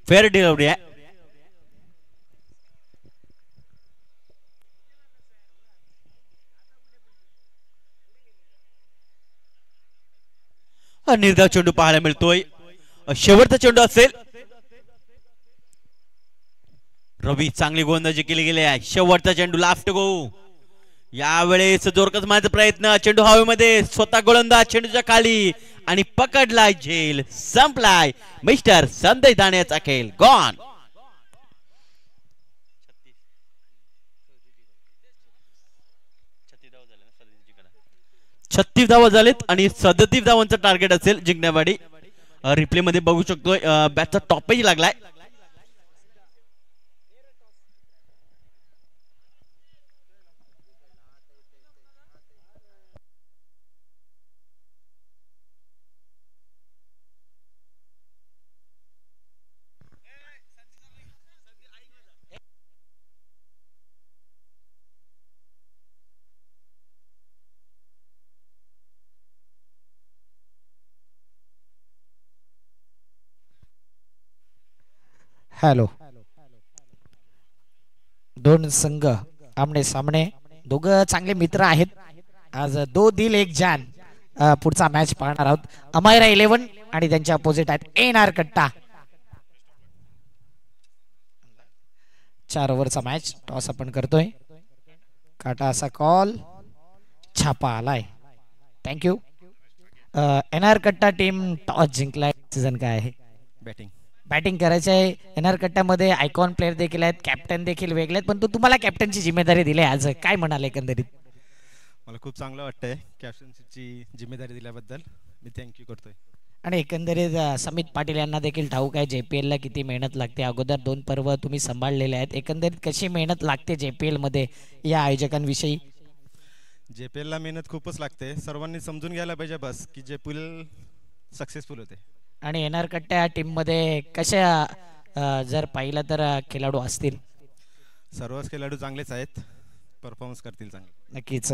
फेअर डिलिव्हरी आहे. निर्धाव चेंडू पाहायला मिळतोय. शेवटचा चेंडू असेल. रवी चांगली गोलंदाजी केली गेली आहे. शेवटचा चेंडू लास्ट गो. यावेळेस जोरकस मारण्याचा प्रयत्न. चेंडू हवेमध्ये. स्वतः गोलंदाज चेंडूच्या खाली आणि पकडलाय. झेल संपलाय. मिस्टर संदेश दाण्याचा खेळ गॉन. 36 धावा झालेत आणि 37 धावांचं टार्गेट असेल जिंकण्यासाठी. रिप्ले मध्ये बघू शकतोय बॅटचा टॉपही लागलाय. हॅलो. 2 संघ आमने सामने. दोघं चांगले मित्र आहेत. आज 2 दिल 1 जान पुढचा मॅच पाहणार आहोत. अमायरा 11 आणि त्यांच्या अपोजिट आहेत एनआर कट्टा. 4 ओव्हरचा मॅच. टॉस आपण करतोय. काटा असा कॉल. छापा आलाय. थँक्यू. एनआर कट्टा टीम टॉस जिंकलाय. सीझन काय आहे? बॅटिंग करायचं आहे. एनआर कट्ट्यामध्ये आयकॉन प्लेअर देखील आहेत. कॅप्टन देखील वेगळे आहेत. पण तुम्हाला कॅप्टनची जिम्मेदारी दिली आज. काय म्हणाले एकंदरीत? मला खूप चांगलं वाटतंय कॅप्टन्सीची जिम्मेदारी दिल्याबद्दल. मी थँक्यू करतोय. आणि एकंदरीत समित पाटील यांना देखील ठाऊक आहे JPL ला किती मेहनत लागते. अगोदर 2 पर्व तुम्ही सांभाळलेले आहेत. एकंदरीत कशी मेहनत लागते JPL मध्ये या आयोजकांविषयी? JPL ला मेहनत खूपच लागते. सर्वांनी समजून घ्यायला पाहिजे बस की JPL सक्सेसफुल होते. आणि येणार कट्ट्या टीम मध्ये कशा जर पाहिलं तर खेळाडू असतील? सर्वच खेळाडू चांगलेच आहेत, परफॉर्मन्स करतील चांगले. नक्कीच.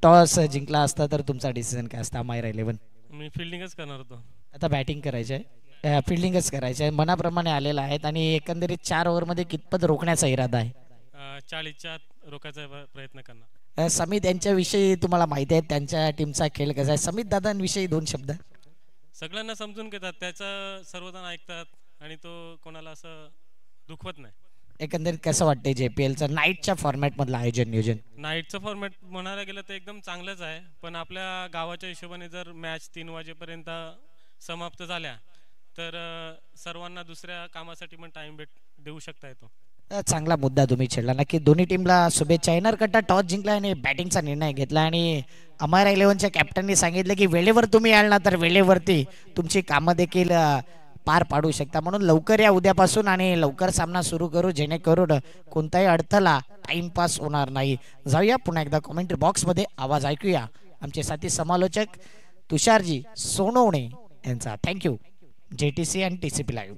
टॉस जिंकला असता तर तुमचा डिसिजन काय असता? मायरा 11 मी फिल्डिंगच करणार होतो. आता बॅटिंग करायचं आहे, फिल्डिंगच करायचं आहे, मनाप्रमाणे आलेला आहेत. आणि एकंदरीत 4 ओव्हरमध्ये कितपत रोखण्याचा इरादा आहे? 40च्या रोखायचा प्रयत्न करणार. समित यांच्याविषयी तुम्हाला माहिती आहे, त्यांच्या टीमचा खेळ कसा आहे? समित दादांविषयी 2 शब्द. सगळ्यांना समजून घेतात, त्याचं सर्वजण ऐकतात आणि तो कोणाला असं दुखवत नाही. एकंदरीत कसं वाटतंय JPLचं नाईटच्या फॉर्मॅट मधलं आयोजन नियोजन? नाईटचं फॉर्मॅट म्हणायला गेलं तर एकदम चांगलंच आहे, पण आपल्या गावाच्या हिशोबाने जर मॅच 3 वाजेपर्यंत समाप्त झाल्या तर सर्वांना दुसऱ्या कामासाठी पण टाइम देऊ शकता येतो. चांगला मुद्दा तुम्ही छेडला. नक्की दोन्ही टीमला शुभेच्छा. येणार कट्टा टॉस जिंकला आणि बॅटिंगचा निर्णय घेतला आणि अमायरा 11च्या कॅप्टननी सांगितलं की वेळेवर तुम्ही याल ना तर वेळेवरती तुमची कामं देखील पार पाडू शकता. म्हणून लवकर या उद्यापासून आणि लवकर सामना सुरू करू, जेणेकरून कोणताही अडथळा टाइमपास होणार नाही. जाऊया पुन्हा एकदा कॉमेंट्री बॉक्समध्ये, आवाज ऐकूया आमचे साथी समालोचक तुषारजी सोनवणे यांचा. थँक्यू JTC आणि TCP लाईव्ह.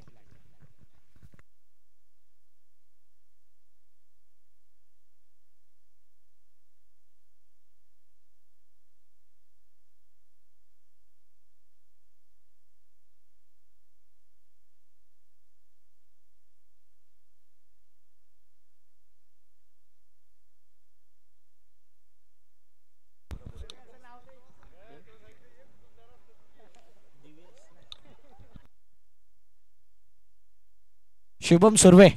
शुभम सुर्वे.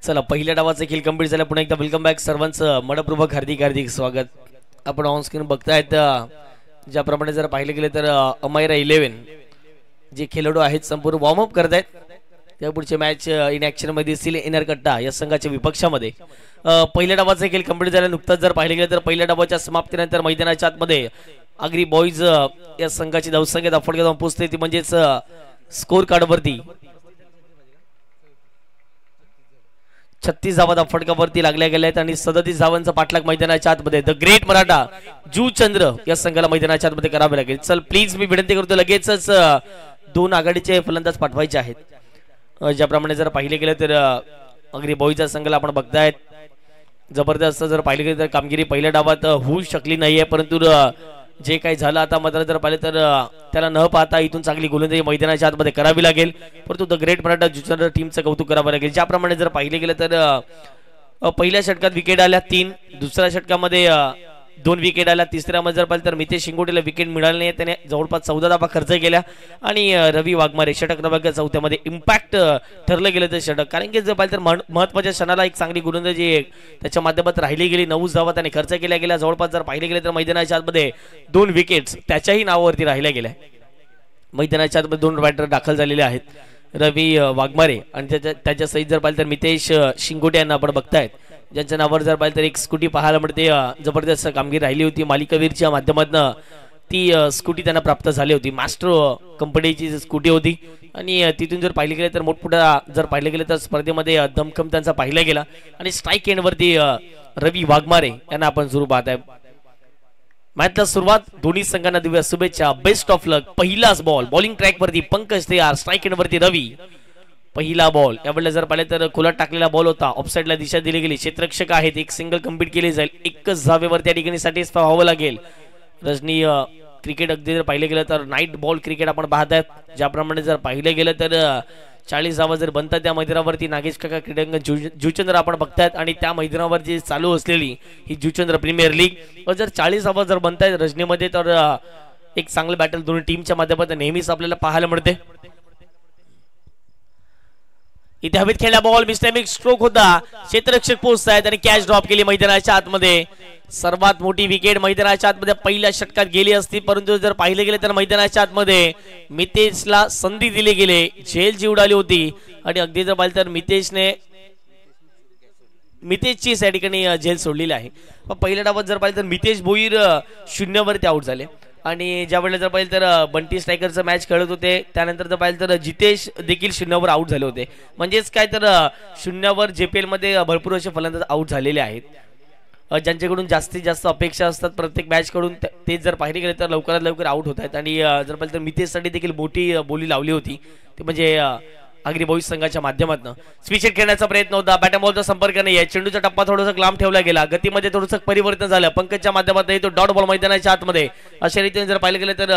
चला, पहिल्या डावाचा खेळ कंप्लीट झाला. पुन्हा एकदा वेलकम बॅक सर्वांचं मनपूर्वक हार्दिक हार्दिक स्वागत. आपण ऑन स्क्रीन बघतायत, ज्याप्रमाणे जर पाहिले गेले तर अमायरा 11 जे खेळाडू आहेत संपूर्ण वॉर्मअप करत आहेत. त्या पुढचे मॅच इन ऍक्शन मध्ये दिसतील इनरकट्टा या संघाच्या विपक्षामध्ये. पहिल्या डावाचा खेळ कंप्लीट झाला. नुकताच जर पाहिले गेले तर पहिल्या डावाच्या समाप्तीनंतर मैदानाच्या आतमध्ये आगरी बॉईज या संघाची धावसंख्या धाफडक्या जाऊन पोहोचते, ती म्हणजेच स्कोर कार्डवरती 36 धावा फटकावरती लागल्या गेल्या आहेत आणि 37 धावांचा पाठलाग मैदानाच्या आतमध्ये द ग्रेट मराठा जुचंद्र या संघाला मैदानाच्या आतमध्ये करावे लागेल. चल प्लीज, मी विनंती करतो लगेचच 2 आघाडीचे फलंदाज पाठवायचे आहेत. ज्याप्रमाणे जर पाहिले गेले तर अगदी बॉईजच्या संघाला आपण बघतायत जबरदस्त जर पाहिले गेले तर कामगिरी पहिल्या डावात होऊ शकली नाहीये, परंतु जे काही झालं आता मात्र जर पाहिले तर त्याला न पाहता इथून चांगली गोलंदाजी मैदानाच्या आतमध्ये करावी लागेल. परंतु द ग्रेट मराठा जुचंद्र टीमचं कौतुक करावं लागेल. ज्याप्रमाणे जर पाहिले गेलं तर पहिल्या षटकात विकेट आल्या 3, दुसऱ्या षटकामध्ये 2 विकेट आल्या, तिसऱ्यामध्ये जर पाहिलं तर मितेश शिंगोटेला विकेट मिळाली नाही, त्याने जवळपास 14 धावा खर्च केल्या आणि रवी वाघमारे षटक क्रमांक 4 मध्ये इम्पॅक्ट ठरलं गेलं ते षटक. कारण की जर पाहिलं तर महत्वाच्या क्षणाला एक चांगली गोलंदाजी त्याच्या माध्यमात राहिली गेली. 9 धावा त्याने खर्च केल्या गेल्या. जवळपास जर पाहिले गेले तर मैदानाच्या आतमध्ये 2 विकेट्स त्याच्याही नावावरती राहिल्या गेल्या. मैदानाच्या आतमध्ये 2 बॅटर दाखल झालेले आहेत, रवी वाघमारे आणि त्याच्या सहित जर पाहिलं तर मितेश शिंगोटे यांना आपण बघतायत, ज्यांच्या नावावर जर पाहिलं तर एक स्कूटी पाहायला मिळते. जबरदस्त कामगिरी राहिली होती. मालिकावीरच्या माध्यमातून ती स्कूटी त्यांना प्राप्त झाली होती. मास्ट्रो कंपनीची स्कूटी होती आणि तिथून जर पाहिले गेले तर मोठमोठ्या जर पाहिले गेले तर स्पर्धेमध्ये दमखम त्यांचा पाहिला गेला आणि स्ट्राईक एंडवरती रवी वाघमारे यांना आपण सुरू पाहत आहे. मॅचला सुरुवात दोन्ही संघांना देऊया शुभेच्छा. बेस्ट ऑफ लक. पहिलाच बॉल बॉलिंग ट्रॅक वरती पंकज तयार, स्ट्राईक एंड वरती रवी. पहिला बॉल यावेळेला जर पाहिले तर खुला टाकलेला बॉल होता, ऑफसाईडला दिशा दिली गेली. क्षेत्ररक्षक आहेत, एक सिंगल कंप्लीट केली जाईल. एकच धावेवर त्या ठिकाणी सॅटिस्फाय व्हावं लागेल. रजनी क्रिकेट अगदी जर पाहिले गेलं तर नाईट बॉल क्रिकेट आपण पाहत आहेत. ज्याप्रमाणे जर पाहिले गेलं तर 40 धावा जर बनतात त्या मैदानावरती नागेश काका क्रीडांगण जुचंद्र आपण बघतायत आणि त्या मैदानावर जी चालू असलेली ही जुचंद्र प्रीमियर लीग जर 40 धावा जर बनतायत रजनीमध्ये तर एक चांगलं बॅटल दोन्ही टीमच्या माध्यमातून नेहमीच आपल्याला पाहायला मिळते. इथे हवेत खेळला बॉल मिस्टेमिक स्ट्रोक होता, क्षेत्ररक्षक पोहोचतायत आणि कॅच ड्रॉप केली मैदानाच्या आतमध्ये. सर्वात मोठी विकेट मैदानाच्या आतमध्ये पहिल्या षटकात गेली असती, परंतु जर पाहिले गेले तर मैदानाच्या आतमध्ये मितेशला संधी दिली गेली, झेल जी उडाली होती आणि अगदी जर पाहिलं तर मितेशची या ठिकाणी झेल सोडलेली आहे. पहिल्या डावात जर पाहिलं तर मितेश भोईर 0वरती आउट झाले आणि ज्या वेळेला जर पाहिलं तर बंटी स्ट्रायकरचं मॅच खेळत होते, त्यानंतर जर पाहिलं तर जितेश देखील 0वर आउट झाले होते. म्हणजेच काय तर 0वर JPL मध्ये भरपूर असे फलंदाज आउट झालेले आहेत. ज्यांच्याकडून जास्तीत जास्त अपेक्षा असतात प्रत्येक मॅच कडून, ते जर पाहिले गेले तर लवकरात लवकर आउट होत आहेत. आणि जर पाहिलं तर मितेशसाठी देखील मोठी बोली लावली होती, ते म्हणजे आगरी बॉईज संघाच्या माध्यमातून. स्विच खेळण्याचा प्रयत्न होता, बॅट बॉलचा संपर्क नाही आहे, चेंडूचा टप्पा थोडासा लांब ठेवला गेला, गतीमध्ये थोडंसं परिवर्तन झालं. पंकजच्या माध्यमातून तो डॉट बॉल मैदानाच्या आतमध्ये. अशा रीतीने जर पाहिलं गेलं तर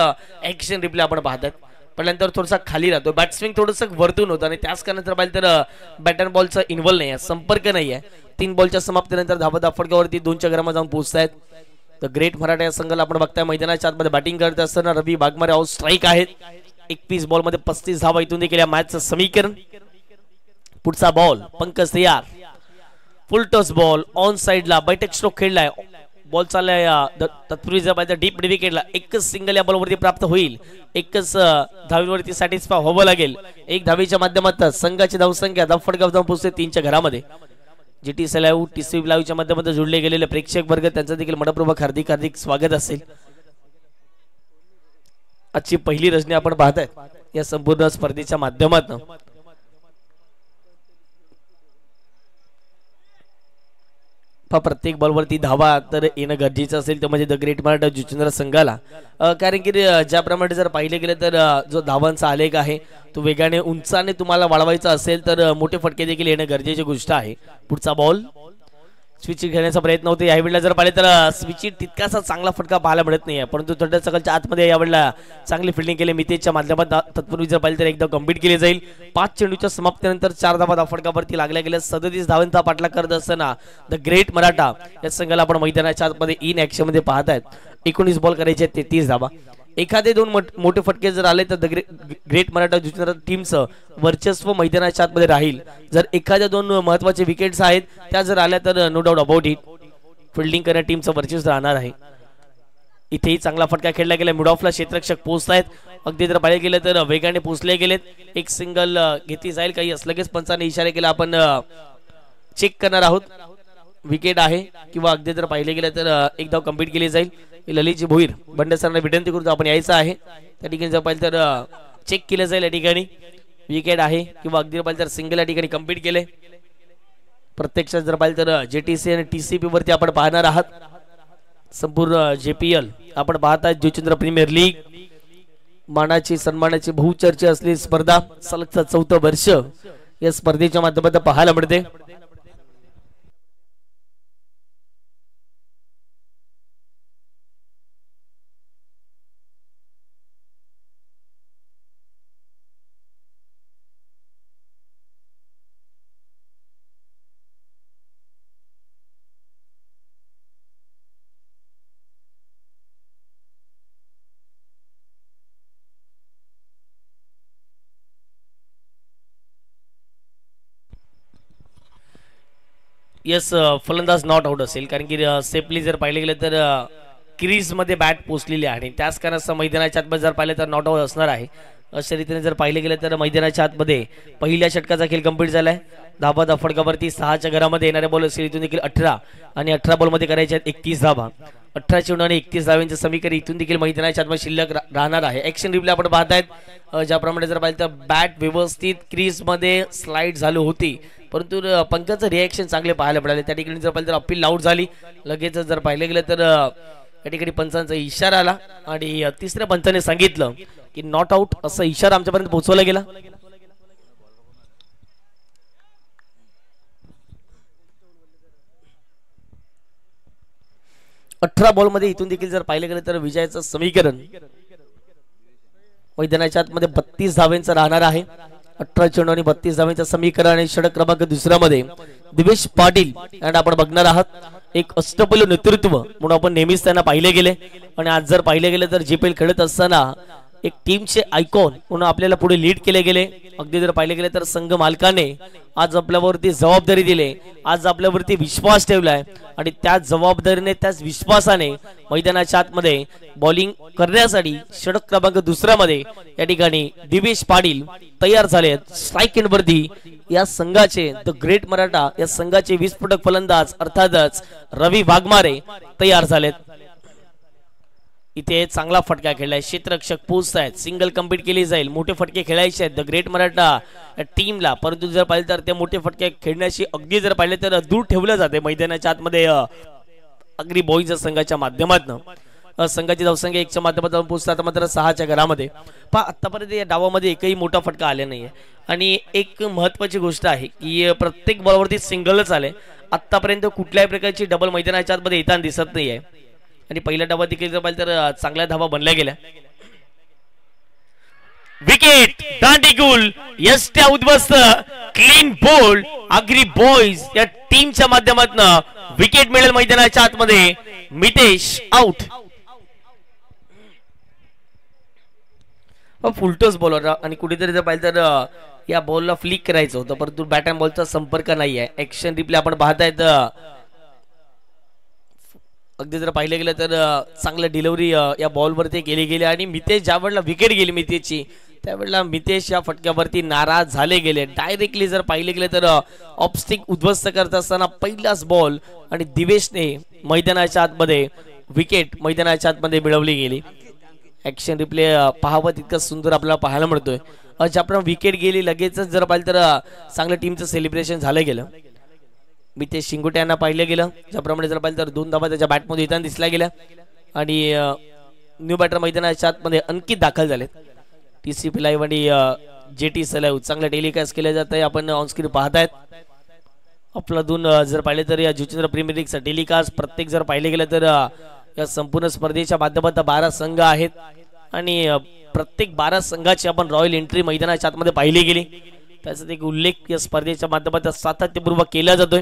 ऍक्शन रिप्ले आपण पाहतात, पहिल्यांतर थोडासा खाली राहतो, बॅट स्विंग थोडंसं वरतून होतं आणि त्याच कारण जर पाहिलं तर बॅट अँड बॉलचा इन्व्हॉल्व नाही आहे, संपर्क नाही आहे. 3 बॉलच्या समाप्तीनंतर धाबा फटकावरती 2च्या घरामध्ये जाऊन पोहोचतायत. तर ग्रेट मराठा या संघाला आपण बघताय मैदानाच्या आतमध्ये बॅटिंग करत असताना रवी बागमारे आउट स्ट्राईक आहेत. 31 बॉल मध्ये 35 धावा इथून देखील या मॅचचं समीकरण. पुढचा बॉल पंकज तयार, फुल टॉस बॉल ऑन साइडला, बैठक स्ट्रोक खेळलाय, बॉल चाललाय तत्पूर्वी जर पाहिजे डीप विकेटला. एकच सिंगल या बॉलवरती प्राप्त होईल, एकच धावीवरती सॅटिस्फाय व्हावं लागेल. 1 धावीच्या माध्यमातून संघाची धावसंख्या धावफटका जाऊन पोहोचते 3च्या घरामध्ये. GTC लाईव्ह TC लाईव्हच्या माध्यमातून जोडले गेलेले प्रेक्षक वर्ग त्यांचं देखील मनपूर्वक हार्दिक स्वागत असेल. आजची पहिली रचना आपण पाहताय या संपूर्ण स्पर्धेच्या माध्यमातून. प्रत्येक बॉलवरती धावा तर येणं गरजेचं असेल, तर म्हणजे द ग्रेट मराठा जुचंद्र संघाला. कारण की ज्याप्रमाणे जर पाहिले गेले तर जो धावांचा आलेख आहे तो वेगाने उंचाने तुम्हाला वाढवायचा असेल तर मोठे फटके देखील येणं गरजेची गोष्ट आहे. पुढचा बॉल स्विच घेण्याचा प्रयत्न होतो, यावेळेला जर पाहिले तर स्विच तितकासा चांगला फटका पाहायला मिळत नाही आहे, परंतु थोड्या सकलच्या आतमध्ये यावेळेला चांगली फिल्डिंग केली मितेशच्या माध्यमातून. तत्पूर्वी जर पाहिले तर एकदम कम्प्लीट केली जाईल. 5 चेंडूच्या समाप्तीनंतर 4 धावा फटकावरती लागल्या गेल्या. 37 धावांचा पाठलाग करत असताना द ग्रेट मराठा या संघाला आपण मैदानाच्या आतमध्ये इन ऍक्शन मध्ये पाहत आहेत. 19 बॉल करायचे, 33 धावा. एखादे 2 मोठे फटके जर आले तर द ग्रेट मराठा जुचंद्र टीमचं वर्चस्व मैदानाच्या आतमध्ये राहील. जर एखाद्या 2 महत्वाचे विकेट्स आहेत त्या जर आल्या तर no doubt about it fielding करण्या टीमचं वर्चस्व राहणार आहे. इथेही चांगला फटका खेळला गेला, मिड ऑफला क्षेत्ररक्षक पोहोचतायत. अगदी जर पाहिले गेलं तर वेगाने पोहोचले गेलेत. एक सिंगल घेतली जाईल, काही लगेच पंचाने इशारा केला, आपण चेक करणार आहोत विकेट आहे किंवा अगदी जर पाहिले गेलं तर एक धाव कंप्लीट केली जाईल. ललितजी भोईर बंडसरांना विनंती करतो आपण यायचं आहे त्या ठिकाणी. जर पाहिलं तर चेक केलं जाईल या ठिकाणी विकेट आहे किंवा अगदी पाहिलं तर सिंगल या ठिकाणी कंप्लीट केले. प्रत्यक्षात जर पाहिलं तर JTC आणि TCP वरती आपण पाहणार आहात. संपूर्ण JPL आपण पाहतात, जुचंद्र प्रीमियर लीग मानाची सन्मानाची बहुचर्चा असलेली स्पर्धा. सलग 4थं वर्ष या स्पर्धेच्या माध्यमातून पाहायला मिळते. यस, फलंदाज नॉट आउट असेल, कारण की सेफली जर पाहिले गेले तर क्रीज मध्ये बॅट पोचलेली आहे आणि त्याच कारणास्तव मैदानाच्या आतमध्ये जर पाहिले तर नॉट आउट असणार आहे. अशा रीतीने जर पाहिले गेले तर मैदानाच्या आतमध्ये पहिल्या षटकाचा खेळ कंप्लीट झालाय. धाबा फटकावरती 6च्या घरामध्ये येणारे बॉल असेल इथून देखील 18 आणि 18 बॉल मध्ये करायचे आहेत 31 धावा. 18 चेंडू आणि 31 धाव्यांचं समीकरण इथून देखील मैदानाच्या आतमध्ये शिल्लक राहणार आहे. ऍक्शन रिप्ले आपण पाहतायत, ज्याप्रमाणे जर पाहिलं तर बॅट व्यवस्थित क्रीज मध्ये स्लाइड झाली होती, परंतु पंकजचं रिएक्शन चांगले पाहायला मिळाले. त्या ठिकाणी जर पाहिलं तर अपील आउट झाली. लगेच जर पाहिलं गेलं तर या ठिकाणी पंचांचा इशारा आला आणि तिसऱ्या पंचाने सांगितलं की नॉट आउट असा इशारा आमच्यापर्यंत पोहोचवला गेला. अठरा बॉल मध्ये इथून देखील जर पाहिलं गेलं तर विजयाचं समीकरण मैदानाच्या आतमध्ये 32 धावांचं राहणार आहे. 18 चेंडू आणि 32 धावांचं समीकरण आणि षटक क्रमांक 2 मध्ये दिवेश पाटील यांना आपण बघणार आहात. एक अष्टपैलू नेतृत्व म्हणून आपण नेहमीच त्यांना पाहिले गेले आणि आज जर पाहिले गेले तर JPL खेळत असताना एक टीमचे आयकॉन म्हणून आपल्याला पुढे लीड केले गेले. अगदी जर पाहिले गेले तर संघ मालकाने आज आपल्यावरती जबाबदारी दिली, आज आपल्यावरती विश्वास ठेवलाय आणि त्याच जबाबदारीने त्याच विश्वासाने मैदानाच्या आतमध्ये बॉलिंग करण्यासाठी षटक क्रमांक दुसऱ्यामध्ये या ठिकाणी दिवेश पाटील तयार झाले. स्ट्राईक एंड वरती या संघाचे द ग्रेट मराठा या संघाचे विस्फोटक फलंदाज अर्थातच रवी वाघमारे तयार झालेत. इथे चांगला फटका खेळलाय, क्षेत्ररक्षक पोहोचत आहेत, सिंगल कंप्लीट केली जाईल, मोठे फटके खेळायचे आहेत द ग्रेट मराठा टीमला. परंतु जर पाहिलं तर ते मोठे फटके खेळण्याची अगदी जर पाहिले तर दूर ठेवलं जाते मैदानाच्या आतमध्ये अग्री बॉईज संघाच्या माध्यमातून. संघाची धावसंख्या 1च्या माध्यमातून पोहोचतात मात्र 6च्या घरामध्ये. पहा आतापर्यंत या डावामध्ये एकही मोठा फटका आला नाहीये आणि एक महत्वाची गोष्ट आहे की प्रत्येक बॉलवरती सिंगलच आले. आतापर्यंत कुठल्याही प्रकारची डबल मैदानाच्या आतमध्ये येताना दिसत नाहीये आणि पहिल्या डावा देखील जर पाहिलं तर चांगल्या धावा बनल्या गेल्या. विकेट दांडीगुल यष्ट्या उद्ध्वस्त क्लीन बोल्ड अग्री बॉईज या टीमच्या माध्यमातून विकेट मिळेल मैदानाच्या आतमध्ये. मितेश आउट. फुलटोस बॉलर आणि कुठेतरी जर पाहिलं तर या बॉलला फ्लिक करायचं होतं परंतु बॅट अँड बॉलचा संपर्क नाही आहे. ऍक्शन रिप्ले आपण पाहतायत. अगदी जर पाहिलं गेलं तर चांगलं डिलिव्हरी या बॉलवरती केली गेली आणि मितेश ज्या वेळेला विकेट गेली मितेशची त्यावेळेला मितेश या फटक्यावरती नाराज झाले गेले. डायरेक्टली जर पाहिले गेले तर ऑफस्टिक उद्ध्वस्त करत असताना पहिलाच बॉल आणि दिवेशने मैदानाच्या आतमध्ये विकेट मैदानाच्या आतमध्ये मिळवली गेली. ऍक्शन रिप्ले पाहावं तितकं सुंदर आपल्याला पाहायला मिळतोय. ज्याप्रमाणे विकेट गेली लगेचच जर पाहिलं तर चांगलं टीमचं सेलिब्रेशन झालं गेलं. मितेश शिंगोटे यांना पाहिलं गेलं, ज्याप्रमाणे जर पाहिलं तर 2 धावा त्याच्या बॅटमध्ये येताना दिसल्या गेल्या आणि न्यू बॅटर मैदानाच्या आतमध्ये अंकित दाखल झाले. TCP लाईव्ह आणि JT लाईव्ह चांगलं टेलिकास्ट केलं जात आहे. आपण ऑनस्क्रीन पाहतायत. आपल्यातून जर पाहिले तर या जुचंद्र प्रीमियर लीगचा टेलिकास्ट प्रत्येक जर पाहिले गेलं तर या संपूर्ण स्पर्धेच्या माध्यमातून 12 संघ आहेत आणि प्रत्येक 12 संघाची आपण रॉयल एंट्री मैदानाच्या आतमध्ये पाहिली गेली. त्याचा एक उल्लेख या स्पर्धेच्या माध्यमातून सातत्यपूर्वक केला जातोय.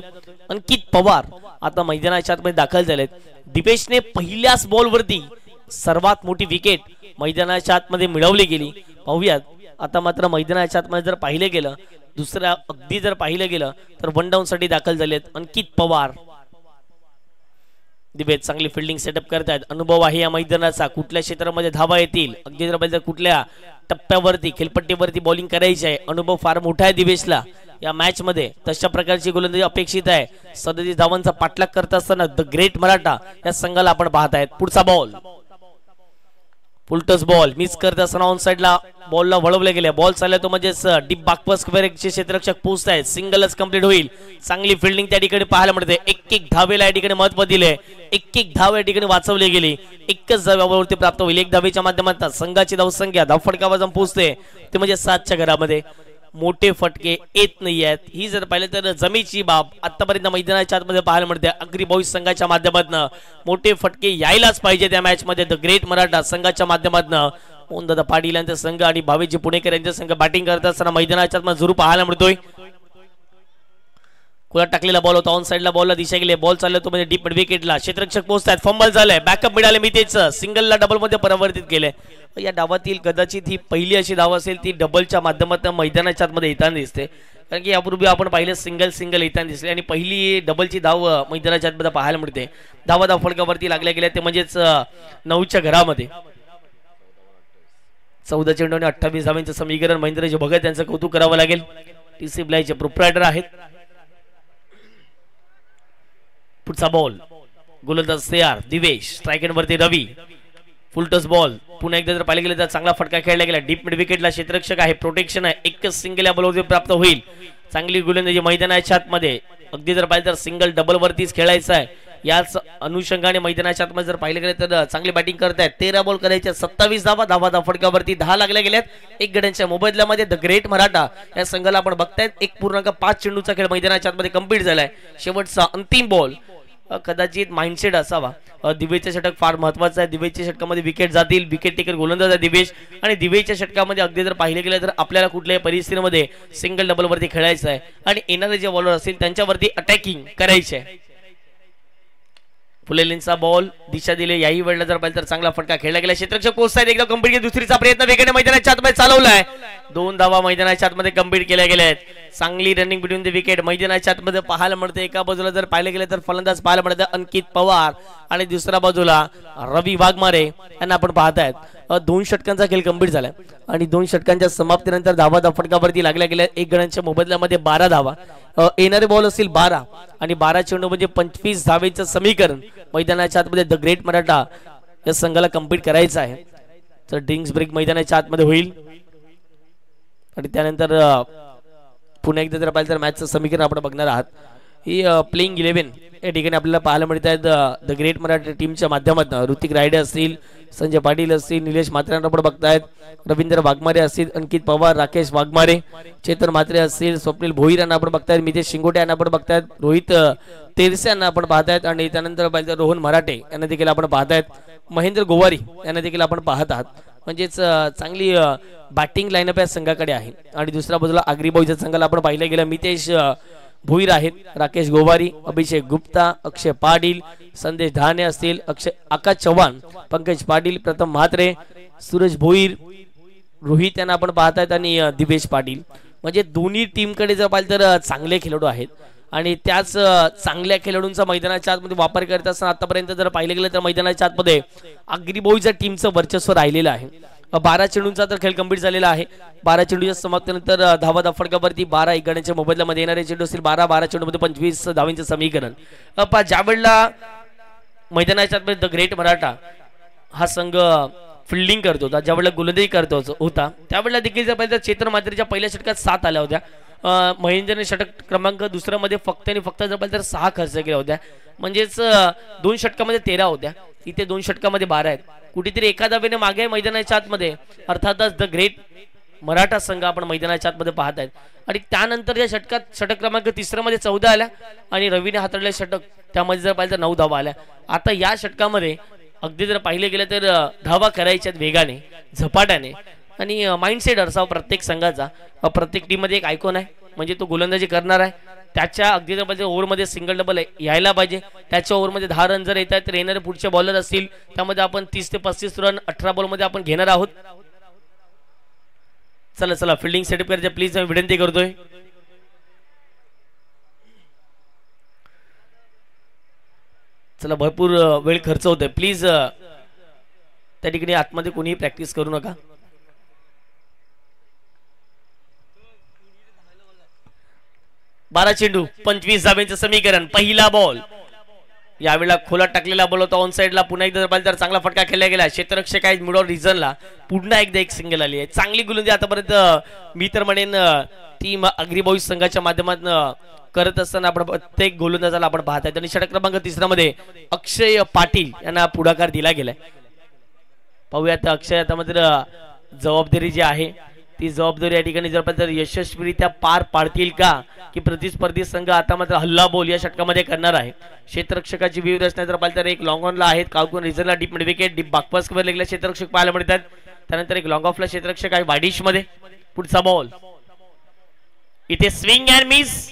अंकित पवार आता मैदानाच्या आतमध्ये दाखल झालेत. दिवेशने पहिल्याच बॉलवरती सर्वात मोठी विकेट मैदानाच्या आतमध्ये मिळवली गेली. पाहूयात आता मात्र मैदानाच्या आतमध्ये जर पाहिलं गेलं दुसऱ्या अगदी जर पाहिलं गेलं तर 1 डाऊन साठी दाखल झालेत अंकित पवार. दिवेश चांगली फिल्डिंग सेटअप करतायत. अनुभव आहे या मैदानाचा, कुठल्या क्षेत्रामध्ये धावा येतील अगदी जर पाहिजे कुठल्या टप्प्यावरती खेळपट्टीवरती बॉलिंग करायची आहे. अनुभव फार मोठा आहे दिवेशला या मॅच मध्ये. तशा प्रकारची गोलंदाजी अपेक्षित आहे. 37 धावांचा पाठलाग करत असताना द ग्रेट मराठा या संघाला आपण पाहतायत. पुढचा बॉल फुलटस बॉल मिस करत असताना ऑन साइडला बॉलला वळवले गेले. बॉल चालला तो म्हणजेच डीप बाकपा स्क्वेअरचे क्षेत्ररक्षक पोहोचत आहेत. सिंगलच कंप्लीट होईल. चांगली फिल्डिंग त्या ठिकाणी पाहायला मिळते. एक धावेला या ठिकाणी महत्व दिले. एक धाव या ठिकाणी वाचवली गेली. एकच धाव्यावरती प्राप्त होईल. 1 धावेच्या माध्यमातून संघाची धावसंख्या धावफटकावर जाऊन पोहोचते ते म्हणजे 7च्या घरामध्ये. मोठे फटके येत नाही आहेत ही जर पाहिलं तर जमेची बाब आतापर्यंत मैदानाच्या आतमध्ये पाहायला मिळते. अग्री बॉईज संघाच्या माध्यमातून मोठे फटके यायलाच पाहिजे त्या मॅच मध्ये. द ग्रेट मराठा संघाच्या माध्यमातून ओमदादा पाटील यांचा संघ आणि भावेजी पुणेकर यांचा संघ बॅटिंग करत असताना मैदानाच्या आतमध्ये जरूर पाहायला मिळतोय. कुला टाकलेला बॉल होता. ऑन साइडला बॉलला दिशा गेली. बॉल चालला तो म्हणजे डीप विकेटला. क्षेत्ररक्षक पोहोचतात. फंबल झालंय. बॅकअप मिळाले मितेश. सिंगलला डबल मध्ये परिवर्तित केले. या डावातील कदाचित ही पहिली अशी धाव असेल ती डबलच्या माध्यमातून मैदानाच्या आतमध्ये येताना दिसते. कारण की यापूर्वी आपण पाहिलं सिंगल येताना दिसले आणि पहिली डबलची धाव मैदानाच्या आतमध्ये पाहायला मिळते. धाव फलकावरती लागल्या गेल्या ते म्हणजेच 9च्या घरामध्ये. 14 चेंडू आणि 28 धावांचं समीकरण महेंद्रजी भगत यांचं कौतुक करावं लागेल. TCP लाईव्हचे प्रोप्रायटर आहेत. पुढचा बॉल गोलंदाज तयार दिवेश. स्ट्राईक एंड वरती रवी. फुलटस बॉल पुन्हा एकदा जर पाहिलं गेलं तर चांगला फटका खेळला गेला. डीप मिड विकेटला क्षेत्ररक्षक आहे. प्रोटेक्शन आहे. एकच सिंगल या बॉलवरती प्राप्त होईल. चांगली गोलंदाजी मैदानाच्या आतमध्ये. अगदी जर पाहिलं तर सिंगल डबल वरतीच खेळायचं आहे. याच अनुषंगाने मैदानाच्या आतमध्ये जर पाहिलं गेलं तर चांगली बॅटिंग करतायत. 13 बॉल करायचे. 27 धावा फटकावरती 10 लागल्या गेल्यात. 1 गड्यांच्या मोबदल्यामध्ये द ग्रेट मराठा या संघाला आपण बघतायत. 1.5 चेंडूचा खेळ मैदानाच्या आतमध्ये कंप्लीट झालाय. शेवटचा अंतिम बॉल कदाचित माइंडसेट असावा. दिवेशचे षटक फार महत्वाचं आहे. दिवेशच्या षटकामध्ये विकेट जातील. विकेट टेकर गोलंदाज आहे दिवेश आणि दिवेशच्या षटकामध्ये अगदी जर पाहिले गेलं तर आपल्याला कुठल्याही परिस्थितीमध्ये सिंगल डबल वरती खेळायचं आहे आणि येणारे जे बॉलर असतील त्यांच्यावरती अटॅकिंग करायचे आहे. फुलेलींचा बॉल दिशा दिली, याही वेळेला जर पाहिलं तर चांगला फटका खेळला गेला. क्षेत्ररक्षक पोहोचतायत, एकदा कंप्लीट दुसरीचा प्रयत्न वेगाने मैदानाच्या आतमध्ये चालवलाय. 2 धावा मैदानाच्या आतमध्ये कंप्लीट केल्या गेल्या आहेत. चांगली रनिंग बिटवीन द विकेट मैदानाच्या आतमध्ये पाहायला मिळते. एका बाजूला जर पाहिलं गेलं तर फलंदाज पाहायला मिळते अंकित पवार आणि दुसऱ्या बाजूला रवी वाघमारे यांना आपण पाहतायत. 2 षटकांचा खेळ कंप्लीट झालाय आणि 2 षटकांच्या समाप्तीनंतर धावा फटकावरती लागल्या गेल्या. 1 गड्यांच्या मोबदल्यामध्ये 12 धावा. येणारे बॉल असतील 12 आणि 12 चेंडू म्हणजे 25 धावेचं समीकरण मैदानाच्या आतमध्ये द ग्रेट मराठा या संघाला कंप्लीट करायचं आहे. तर ड्रिंक्स ब्रेक मैदानाच्या आतमध्ये होईल आणि त्यानंतर पुन्हा एकदा जर पाहिलं तर मॅचचं समीकरण आपण बघणार आहात. ही प्लेइंग 11 या ठिकाणी आपल्याला पाहायला मिळत आहेत द ग्रेट मराठा टीमच्या माध्यमातून. ऋतिक रायडे असतील, संजय पाटील असतील, निलेश म्हात्रे आपण बघतायत, रवींद्र वाघमारे असतील, अंकित पवार, राकेश वाघमारे, चेतन म्हात्रे असतील, स्वप्नील भोईर यांना आपण बघतायत, मितेश शिंगोटे यांना आपण बघतायत, रोहित तेरसे यांना आपण पाहतायत आणि त्यानंतर पाहिलं तर रोहन मराठे यांना देखील आपण पाहतायत, महेंद्र गोवारी यांना देखील आपण पाहत आहात. म्हणजेच चांगली बॅटिंग लाईनअप या संघाकडे आहे. आणि दुसऱ्या बाजूला आगरी बॉयच्या संघाला आपण पाहिलं गेलं मितेश भोईर आहेत, राकेश गोवारी, अभिषेक गुप्ता, अक्षय पाटील, संदेश धाने असतील, आकाश चव्हाण, पंकज पाटील, प्रथम म्हात्रे, सूरज भोईर, रोहित यांना आपण पाहतायत आणि दिवेश पाटील. म्हणजे दोन्ही टीमकडे जर पाहिलं तर चांगले खेळाडू आहेत आणि त्याच चांगल्या खेळाडूंचा मैदानाच्या आतमध्ये वापर करत असताना आतापर्यंत जर पाहिलं गेलं तर मैदानाच्या आतमध्ये आगरी बॉयच्या टीमचं वर्चस्व राहिलेलं आहे. 12 चेंडूंचा तर खेळ कंप्लीट झालेला आहे. 12 चेंडूच्या समाप्तीनंतर धावा फटकावरती 12 1 गड्यांच्या मोबदल्यामध्ये येणारे चेंडू असतील 12 चेंडूमध्ये 25 धावांचं समीकरण. ज्या वेळेला मैदानाच्या आतमध्ये द ग्रेट मराठा हा संघ फिल्डिंग करत होता, ज्या वेळेला गोलंदाजी करत होता त्यावेळेला देखील जर पाहिलं चेतन म्हात्रेच्या पहिल्या षटकात 7 आल्या होत्या. महेंद्रने षटक क्रमांक दुसऱ्यामध्ये फक्त आणि फक्त जर पाहिलं तर 6 खर्च केल्या होत्या. म्हणजेच 2 षटकामध्ये 13 होत्या, इथे 2 षटकामध्ये 12 आहेत. कुठेतरी एका धावेने मागे मैदानाच्या आतमध्ये अर्थातच द ग्रेट मराठा संघ आपण मैदानाच्या आतमध्ये पाहत आहेत. आणि त्यानंतर या षटकात षटक क्रमांक 3 मध्ये 14 आल्या आणि रवीने हाताळले षटक त्यामध्ये जर पाहिलं तर 9 धावा आल्या. आता या षटकामध्ये अगदी जर पाहिले गेलं तर धावा करायच्यात वेगाने, झपाट्याने आणि माइंडसेट असावा प्रत्येक संघाचा. प्रत्येक टीम मध्ये एक आयकॉन आहे, म्हणजे तो गोलंदाजी करणार आहे, त्याच्या अगदी जर ओव्हरमध्ये सिंगल डबल यायला पाहिजे. त्याच्या ओव्हरमध्ये 10 रन जर येतात तर येणारे पुढचे बॉलर असतील त्यामध्ये आपण 30 ते 35 रन 18 बॉलमध्ये आपण घेणार आहोत. चला फिल्डिंग सेटअप करायचं प्लीज, मी विनंती करतोय. चला भरपूर वेळ खर्च होतोय, प्लीज त्या ठिकाणी आतमध्ये कोणीही प्रॅक्टिस करू नका. बारा चेंडू 25 धाब्यांचं समीकरण. पहिला बॉल यावेळेला खोलात टाकलेला बॉल होता ऑन साइडला. पुन्हा एकदा पाहिलं तर चांगला फटका खेळला गेला. क्षेत्ररक्षक आहेत मिड ऑफ रिजनला, पुन्हा एकदा एक सिंगल आली आहे. चांगली गोलंदाजी आतापर्यंत मी तर म्हणेन टीम अग्री बॉईज संघाच्या माध्यमातून करत असताना आपण प्रत्येक गोलंदाजाला आपण पाहत आहेत. आणि षटक क्रमांक 3 मध्ये अक्षय पाटील यांना पुढाकार दिला गेलाय. पाहूयात अक्षय आता मात्र जबाबदारी जी आहे ती जबाबदारी या ठिकाणी जर तर यशस्वीरित्या पार पाडतील का, की प्रतिस्पर्धी संघ आता मात्र हल्ला बोल या षटकामध्ये करणार आहे. क्षेत्ररक्षकाची व्यूहरचना जर पाहिलं तर एक लॉंग ऑनला आहेत, काळकोन रिझनला डीप मिड विकेट, डीप बाकपास कव्हर लागलेला क्षेत्ररक्षक पाहायला मिळतात. त्यानंतर एक लॉंग ऑफला क्षेत्ररक्षक आहे वाडिश मध्ये. पुढचा बॉल इथे swing and miss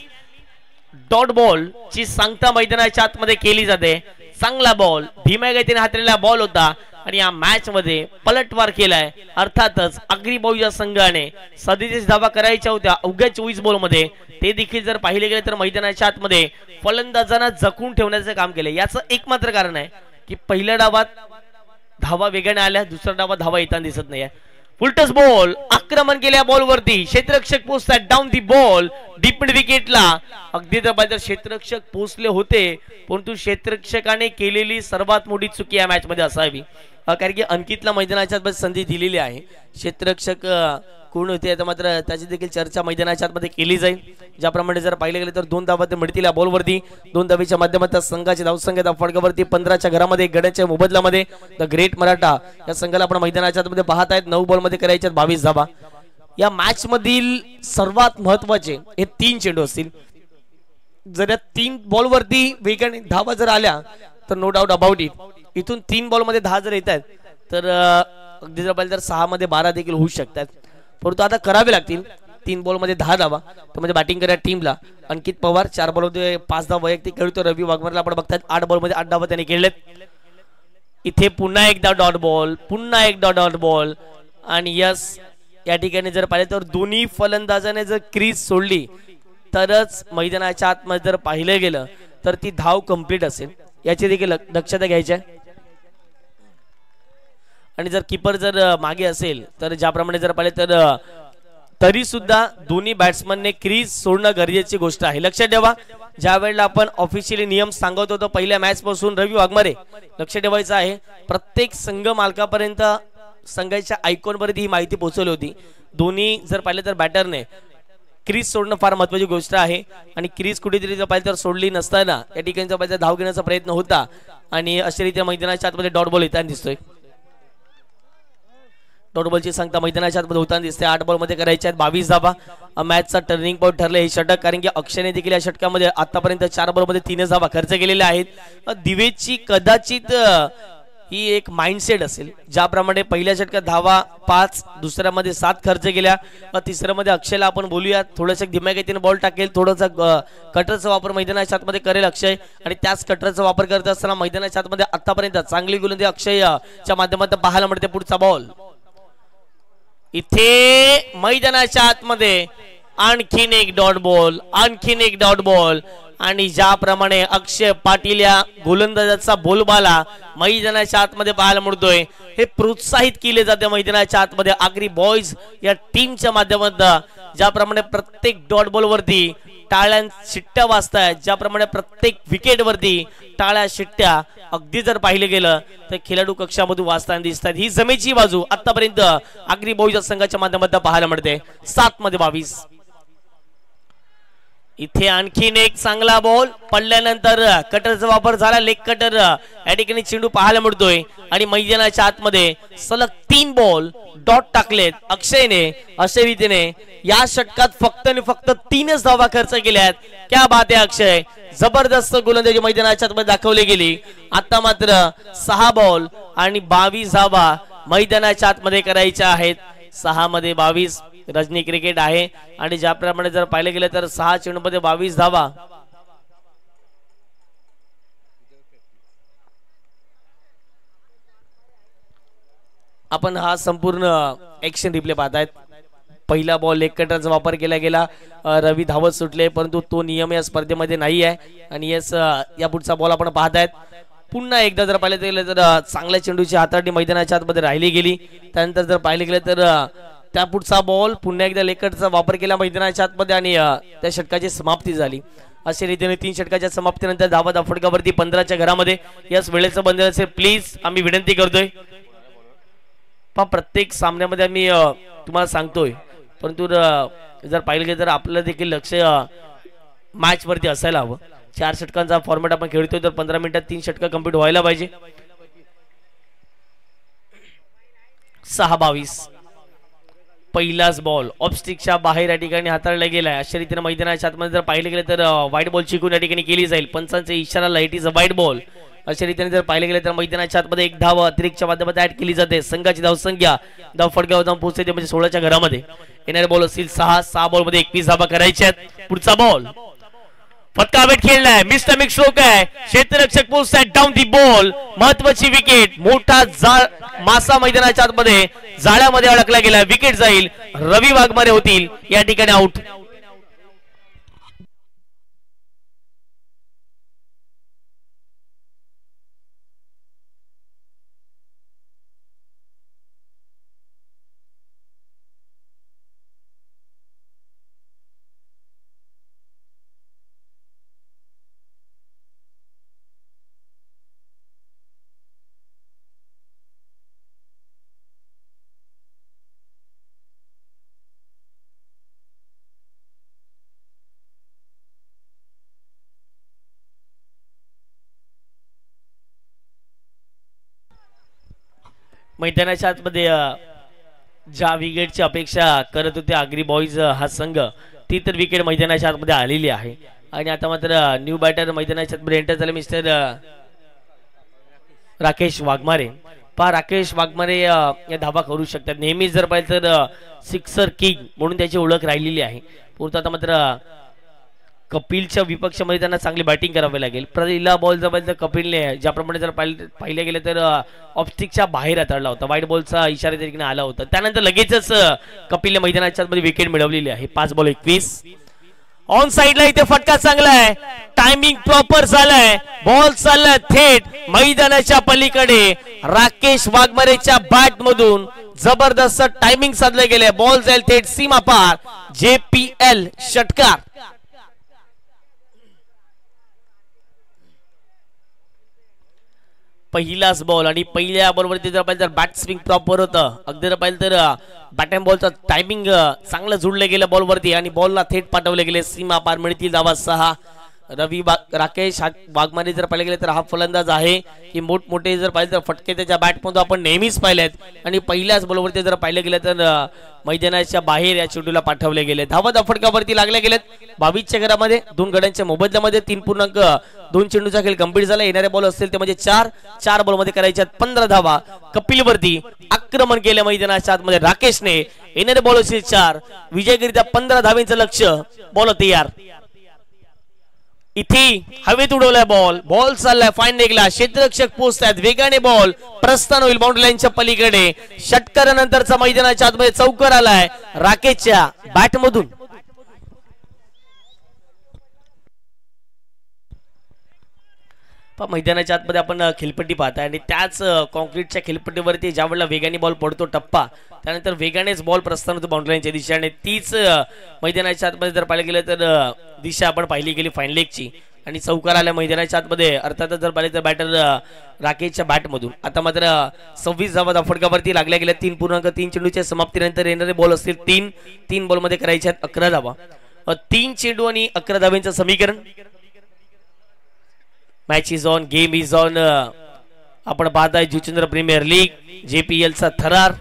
dot ball ची सांगता मैदानाच्या आतमध्ये केली जाते. चांगला बॉल धीम्या गतीने हातलेला बॉल होता आणि या मॅच मध्ये पलटवार केलाय. अर्थातच अग्री बॉईज संघाने 37 धावा करायच्या होत्या अवघ्या 24 बॉल मध्ये. ते देखील जर पाहिले गेले तर मैदानाच्या आतमध्ये फलंदाजांना जखून ठेवण्याचं काम केलं. याचं एकमात्र कारण आहे की पहिल्या डावात धावा वेगाने आल्या, दुसऱ्या डावात धावा येताना दिसत नाहीये. फुलटस बॉल आक्रमण केल्या बॉलवरती क्षेत्ररक्षक पोहोचतात down the ball deep mid विकेटला. अगदी तर क्षेत्ररक्षक पोहोचले होते, परंतु क्षेत्ररक्षकाने केलेली सर्वात मोठी चुकी या मॅच मध्ये असावी. कारण की अंकितला मैदानाच्या संधी दिलेली आहे. क्षेत्ररक्षक कोण होते आता मात्र त्याची देखील चर्चा मैदानाच्या आतमध्ये केली जाईल. ज्याप्रमाणे जर पाहिले गेले तर 2 धावा मिळतील या बॉलवरती. 2 धावेच्या माध्यमातून संघाची धावसंख्या फटकावरती 15च्या घरामध्ये गड्याच्या मोबदल्यामध्ये द ग्रेट मराठा या संघाला आपण मैदानाच्या आतमध्ये पाहत आहेत. 9 बॉलमध्ये करायच्या 22 धावा. या मॅच मधील सर्वात महत्वाचे हे 3 चेंडू असतील. जर या 3 बॉलवरती वेगाने धावा जर आल्या तर नो डाऊट अबाउट इट इथून 3 बॉलमध्ये 10 जर येत आहेत तर अगदी जर पाहिलं तर 6 मध्ये 12 देखील होऊ शकतात. परंतु आता करावे लागतील 3 बॉलमध्ये 10 धावा, तो म्हणजे बॅटिंग करा टीमला. अंकित पवार 4 बॉलमध्ये 5 धावा वैयक्तिक खेळतो. रवी वाघमारेला आपण बघतात 8 बॉलमध्ये 8 धावा त्याने खेळलेत. इथे पुन्हा एकदा डॉट बॉल, पुन्हा एकदा डॉट बॉल. आणि यस, या ठिकाणी जर पाहिलं तर दोन्ही फलंदाजाने जर क्रीज सोडली तरच मैदानाच्या आतमध्ये जर पाहिलं गेलं तर ती धाव कंप्लीट असेल, याची देखील दक्षता घ्यायची आहे. आणि जर कीपर जर मागे असेल तर ज्याप्रमाणे जर पाहिले तर तरी सुद्धा दोन्ही बॅट्समनने क्रीज सोडणं गरजेची गोष्ट आहे. लक्षात ठेवा, ज्या वेळेला आपण ऑफिशियली नियम सांगत होतो पहिल्या मॅच पासून रवी वाघमारे, लक्ष ठेवायचं आहे प्रत्येक संघ मालकापर्यंत, संघाच्या आयकॉनपर्यंत ही माहिती पोहोचवली होती. दोन्ही जर पाहिलं तर बॅटरने क्रीज सोडणं फार महत्वाची गोष्ट आहे. आणि क्रीज कुठेतरी जर पाहिलं तर सोडली नसताना या ठिकाणी जर पाहिलं धाव घेण्याचा प्रयत्न होता आणि अशा रीत्या मैदानाच्या आतमध्ये डॉट बॉल येताना दिसतोय. डॉट बॉलची संख्या मैदानाच्या आतमध्ये होताना दिसते. 8 बॉलमध्ये करायचे आहेत 22 धावा. मॅचचा टर्निंग पॉईंट ठरलं हे षटक, कारण की अक्षयने देखील या षटकामध्ये आतापर्यंत 4 बॉलमध्ये 3 धावा खर्च केलेल्या आहेत. दिवेची कदाचित ही एक माइंडसेट असेल, ज्याप्रमाणे पहिल्या षटकात धावा 5, दुसऱ्यामध्ये 7 खर्च केल्या, तिसऱ्यामध्ये अक्षयला आपण बोलूया थोडंसं धीम्या बॉल टाकेल, थोडासा कटरचा वापर मैदानाच्या आतमध्ये करेल अक्षय. आणि त्याच कटरचा वापर करत असताना मैदानाच्या आतमध्ये आतापर्यंत चांगली गोलंदाजी अक्षयच्या माध्यमातून पाहायला मिळते. पुढचा बॉल इथे मैदानाच्या आतमध्ये आणखीन एक डॉट बॉल, आणखीन एक डॉट बॉल. आणि ज्याप्रमाणे अक्षय पाटील या गोलंदाजाचा बोलबाला मैदानाच्या आतमध्ये पाहायला मिळतोय, हे प्रोत्साहित केले जाते मैदानाच्या आतमध्ये आगरी बॉयज या टीमच्या माध्यमातून. ज्याप्रमाणे प्रत्येक डॉट बॉल वरती टाळ्या शिट्ट्या वाजतायत, ज्याप्रमाणे प्रत्येक विकेट वरती टाळ्या शिट्ट्या अगदी जर पाहिलं गेलं तर खेळाडू कक्षामधून वाजताना दिसतात. ही जमेची बाजू आतापर्यंत आगरी बॉयज संघाच्या माध्यमातून पाहायला मिळते. 7 मध्ये 22. इथे आणखीन एक चांगला बॉल पडल्यानंतर कटरचा वापर झाला, लेग कटर या ठिकाणी चेंडू पाहायला मिळतोय. आणि मैदानाच्या आतमध्ये सलग 3 बॉल डॉट टाकलेत अक्षयने. अशा रीतीने या षटकात फक्त आणि फक्त 3च धावा खर्च केल्यात. क्या बात आहे अक्षय, जबरदस्त गोलंदाजी मैदानाच्या आतमध्ये दाखवली गेली. आता मात्र 6 बॉल आणि 22 धावा मैदानाच्या आतमध्ये करायच्या आहेत. 6 मध्ये 22 रजनी क्रिकेट आहे. आणि ज्याप्रमाणे जर पाहिलं गेलं तर 6 चेंडूमध्ये 22 धावा. आपण हा संपूर्ण ऍक्शन रिप्ले पाहतायत. पहिला बॉल लेग कटरचा वापर केला गेला, रवी धावत सुटले, परंतु तो नियम या स्पर्धेमध्ये नाही आहे. आणि या पुढचा बॉल आपण पाहतायत. पुन्हा एकदा जर पाहिलं गेलं तर चांगल्या चेंडूची हाताळणी मैदानाच्या आतमध्ये राहिली गेली. त्यानंतर जर पाहिलं गेलं तर त्या पुढचा बॉल पुन्हा एकदा लेग कटरचा वापर केला मैदानाच्या आतमध्ये आणि त्या षटकाची समाप्ती झाली. अशा रीतीने 3 षटकाच्या समाप्तीनंतर धावा फटकावरती 15च्या घरामध्ये. याच वेळेचं बंधन असेल प्लीज, आम्ही विनंती करतोय. प्रत्येक सामन्यामध्ये आम्ही तुम्हाला सांगतोय, परंतु जर पाहिलं गेलं तर आपलं देखील लक्ष मॅच वरती असायला हवं. 4 षटकांचा फॉर्मॅट आपण खेळतोय तर 15 मिनिटात 3 षटक कंप्लीट व्हायला पाहिजे. 6-22. पहिलाच बॉल ऑफस्टिकच्या बाहेर या ठिकाणी हाताळला गेलाय. अशा रीतीने मैदानाच्या आतमध्ये जर पाहिलं गेलं तर व्हाईट बॉल चिकून या ठिकाणी केली जाईल. पंचांचा इशारा, it is a white ball. अशा रीतीने जर पाहिलं गेलं तर मैदानाच्या आतमध्ये 1 धाव अतिरिक्तच्या माध्यमातून ऍड केली जाते. संघाची धावसंख्या धाव फटक्यावर जाऊन पोहोचते म्हणजे 16च्या घरामध्ये. येणारे बॉल असतील 6 बॉल मध्ये 21 धावा करायच्या आहेत. पुढचा बॉल फटका बेट खेळलाय, मिस्टर मिक्स स्ट्रोक आहे. क्षेत्ररक्षक पोहोचताय डाऊन दी बॉल. महत्वाची विकेट, मोठा मासा मैदानाच्या आतमध्ये जाळ्यामध्ये अडकला गेला. विकेट जाईल, रवी वाघमारे होतील या ठिकाणी आउट. मैदानाच्या आतमध्ये ज्या विकेटची अपेक्षा करत होते आगरी बॉयज हा संघ, ती तर विकेट मैदानाच्या आतमध्ये आलेली आहे. आणि आता मात्र न्यू बॅटर मैदानाच्या आतमध्ये एंटर झाले मिस्टर राकेश वाघमारे. पहा राकेश वाघमारे या धावा करू शकतात. नेहमीच जर पाहिजे तर सिक्सर किंग म्हणून त्याची ओळख राहिलेली आहे. पुरता आता मात्र कपिलच्या विपक्षामध्ये त्यांना चांगली बॅटिंग करावी लागेल. पहिला बॉल जर पाहिजे तर कपिलने ज्याप्रमाणे जर पाहिले गेले तर ऑफस्टिकच्या बाहेर हाताळला होता. वाईट बॉलचा इशारा त्या ठिकाणी आला होता. त्यानंतर लगेचच कपिलने मैदानाच्या मध्ये विकेट मिळवलेली आहे. 5 बॉल 21. ऑन साइडला इथे फटका चांगला आहे. टायमिंग प्रॉपर झालाय. बॉल चाललाय थेट मैदानाच्या पलीकडे. राकेश वाघमारेच्या बॅट मधून जबरदस्त टायमिंग साधले गेले. बॉल जाईल थेट सीमा पार. JPL षटकार. पहिलाच बॉल आणि पहिल्या बॉलवरती जर पाहिजे तर बॅट स्विंग प्रॉपर होतं. अगदी जर पाहिजे तर बॅट अँड बॉलचा टायमिंग चांगलं जुळलं गेलं बॉलवरती आणि बॉलला थेट पाठवले गेले. सीमा पार मिळतील धावा 6. राकेश वाघमारे जर पाहिले गेले तर हा फलंदाज आहे की मोठमोठे जर पाहिले तर फटके त्याच्या बॅटमधून आपण नेहमीच पाहिलेत आणि पहिल्याच बॉलवरती जर पाहिले गेले तर मैदानाच्या बाहेर या चेंडूला पाठवले गेले. धावा फटकावरती लागल्या गेलेत. 22च्या घरामध्ये 2 गड्यांच्या मोबदल्यामध्ये 3.2 चेंडूचा खेळ गंभीर झाला. येणारे बॉल असतील ते म्हणजे 4 बॉलमध्ये करायच्या 15 धावा. कपिलवरती आक्रमण केलं मैदानाच्या आतमध्ये राकेशने. येणारे बॉल असतील 4. विजयकरिता 15 धावेंचं लक्ष. बॉल तयार. इथे हवेत उडवलाय बॉल. बॉल चाललाय फाईन लेगला. क्षेत्ररक्षक पोहोचतात वेगाने. बॉल प्रस्थान होईल बाउंड्री लाईनच्या पलीकडे. षटकारानंतरचा मैदानाच्या आतमध्ये चौकार आलाय राकेशच्या बॅट मधून. मैदानाच्या आतमध्ये आपण खेळपट्टी पाहताय आणि त्याच कॉन्क्रीटच्या खेळपट्टीवरती ज्या वेळेला वेगाने बॉल पडतो टप्पा त्यानंतर वेगानेच बॉल प्रस्थान होतो बाउंड्री लाईनच्या दिशेने. तीच मैदानाच्या आतमध्ये जर पाहिलं गेलं तर दिशा आपण पाहिली गेली फाईन लेगची आणि चौकार आल्या मैदानाच्या आतमध्ये. अर्थातच जर पाहिलं तर बॅटर राकेशच्या बॅटमधून. आता मात्र 26 धावा फटकावरती लागल्या गेल्या. 3.3 चेंडूच्या समाप्तीनंतर येणारे बॉल असतील 3 बॉलमध्ये करायचे आहेत 11 धावा. 3 चेंडू आणि 11 धावांचं समीकरण. Match is on. Game is on. आपण पाहताय जुचंद्र प्रीमियर लीग JPL चा थरार.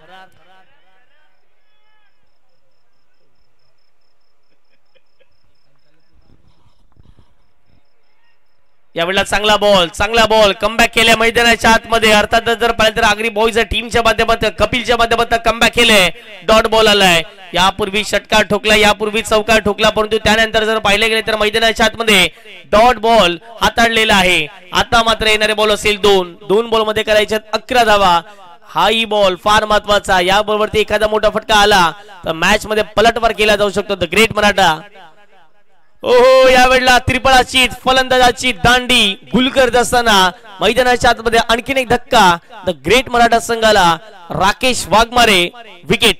यावेळेला चांगला बॉल कमबॅक केल्या मैदानाच्या आतमध्ये. अर्थातच जर पाहिलं तर आगरी बॉयज टीमच्या माध्यमातून कपिलच्या माध्यमातून कमबॅक केले. डॉट बॉल आलाय. यापूर्वी षटकार ठोकला, यापूर्वी चौकार ठोकला, परंतु त्यानंतर जर पाहिले गेले तर मैदानाच्या आतमध्ये डॉट बॉल हाताळलेला आहे. आता मात्र येणारे बॉल असेल 2 बॉलमध्ये करायचे 11 धावा. हाई बॉल फार महत्वाचा. या बॉलवरती एखादा मोठा फटका आला तर मॅच मध्ये पलटवार केला जाऊ शकतो. The great Maratha. ओहो यावेळेला त्रिपळाची फलंदाजाची दांडी गुल करत असताना मैदानाच्या आतमध्ये आणखीन एक धक्का. द ग्रेट मराठा संघाला. राकेश वाघमारे विकेट.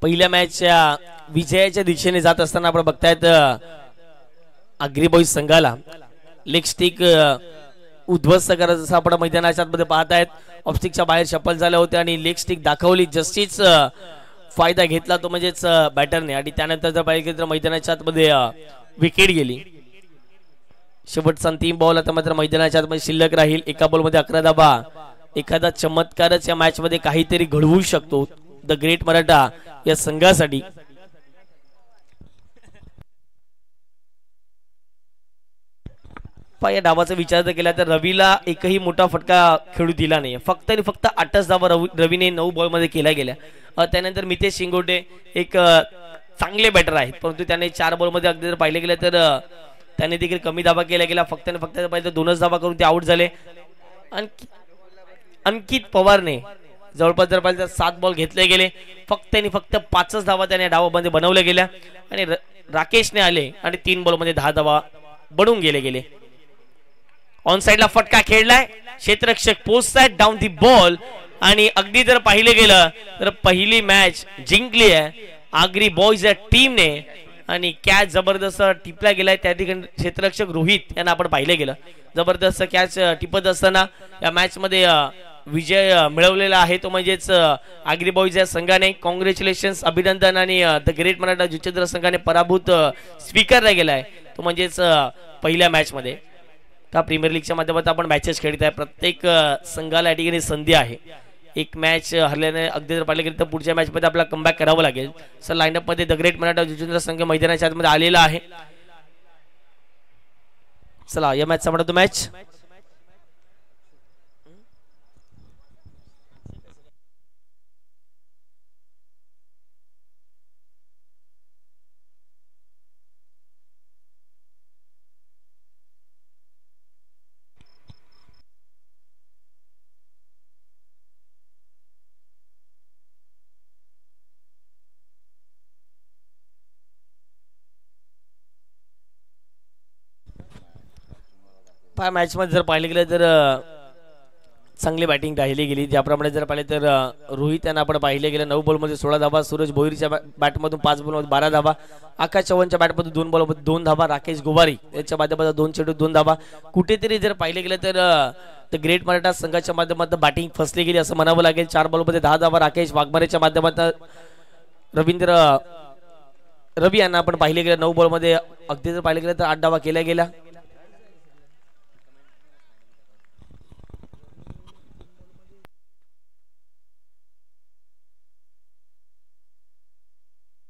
पहिल्या मॅचच्या विजयाच्या दिशेने जात असताना आपण बघतायत आगरी बॉईज संघाला लेग स्टिक उद्ध्वस्त करत असं आपण मैदानाच्या आतमध्ये पाहतायत. ऑफस्टिकच्या बाहेर शफल झाले होते आणि लेग स्टिक दाखवली. जस्टिस फायदा घेतला तो म्हणजेच बॅटरने आणि त्यानंतर जर पाहिजे तर मैदानाच्या आतमध्ये विकेट गेली. शेवटचा 3 बॉल आता मात्र मैदानाच्या आतमध्ये शिल्लक राहील. एका बॉलमध्ये 11 धावा. एखादा चमत्कारच या मॅच मध्ये काहीतरी घडवू शकतो द ग्रेट मराठा या संघासाठी. या डावाचा विचार जर केला तर रवीला एकही मोठा फटका खेळू दिला नाही. फक्त आणि फक्त 8च धावा रवीने 9 बॉल मध्ये केल्या गेल्या. त्यानंतर मितेश शिंगोटे एक चांगले बॅटर आहेत परंतु त्याने 4 बॉल मध्ये अगदी जर पाहिले गेले तर त्याने देखील कमी धावा केल्या गेल्या. फक्त आणि फक्त पाहिजे 2च धावा करून ते आउट झाले. अंकित पवारने जवळपास जर पाहिजे 7 बॉल घेतले गेले. फक्त आणि फक्त 5च धावा त्याने डावामध्ये बनवल्या गेल्या आणि राकेशने आले आणि 3 बॉल मध्ये 10 धावा बनवून गेले. ऑन साइडला फटका खेळलाय. क्षेत्ररक्षक पोहोचतायत डाऊन दी बॉल आणि अगदी जर पाहिले गेलं तर पहिली मॅच जिंकली आहे आगरी बॉयज या टीमने आणि कॅच जबरदस्त टिपला गेलाय. त्या ठिकाणी क्षेत्ररक्षक रोहित यांना आपण पाहिले गेलं जबरदस्त कॅच टिपत असताना या मॅच मध्ये विजय मिळवलेला आहे तो म्हणजेच आगरी बॉयज या संघाने. कॉंग्रॅच्युलेशन्स, अभिनंदन. आणि द ग्रेट मराठा जुचंद्र संघाने पराभूत स्वीकारला गेलाय तो म्हणजेच पहिल्या मॅच मध्ये. का प्रीमियर लीगच्या माध्यमातून आपण मॅचेस खेळत आहे. प्रत्येक संघाला या ठिकाणी संधी आहे. एक मॅच हरल्याने अगदी जर पाहिलं गेलं तर पुढच्या मॅच मध्ये आपल्याला कमबॅक करावं लागेल. सर लाईनअप मध्ये द ग्रेट मराठा जुचंद्र संघ मैदानाच्या आतमध्ये आलेला आहे. चला या मॅचचा म्हणतो मॅच मॅच मध्ये जर पाहिले गेलं तर चांगली बॅटिंग राहिली गेली. ज्याप्रमाणे जर पाहिले तर रोहित यांना आपण पाहिले गेलं 9 बॉलमध्ये 16 धावा, सूरज भोईरच्या बॅटमधून 5 बॉलमध्ये 12 धावा, आकाश चव्हाणच्या बॅटमधून 2 बॉलमध्ये 2 धावा, राकेश गोवारी याच्या माध्यमातून 2 चेंडू 2 धावा. कुठेतरी जर पाहिले गेलं तर द ग्रेट मराठा संघाच्या माध्यमातून बॅटिंग फसली गेली असं म्हणावं लागेल. 4 बॉलमध्ये 10 धावा राकेश वाघमारेच्या माध्यमातून रवी यांना आपण पाहिले गेलं 9 बॉलमध्ये अगदी जर पाहिले गेलं तर 8 धावा केल्या गेल्या.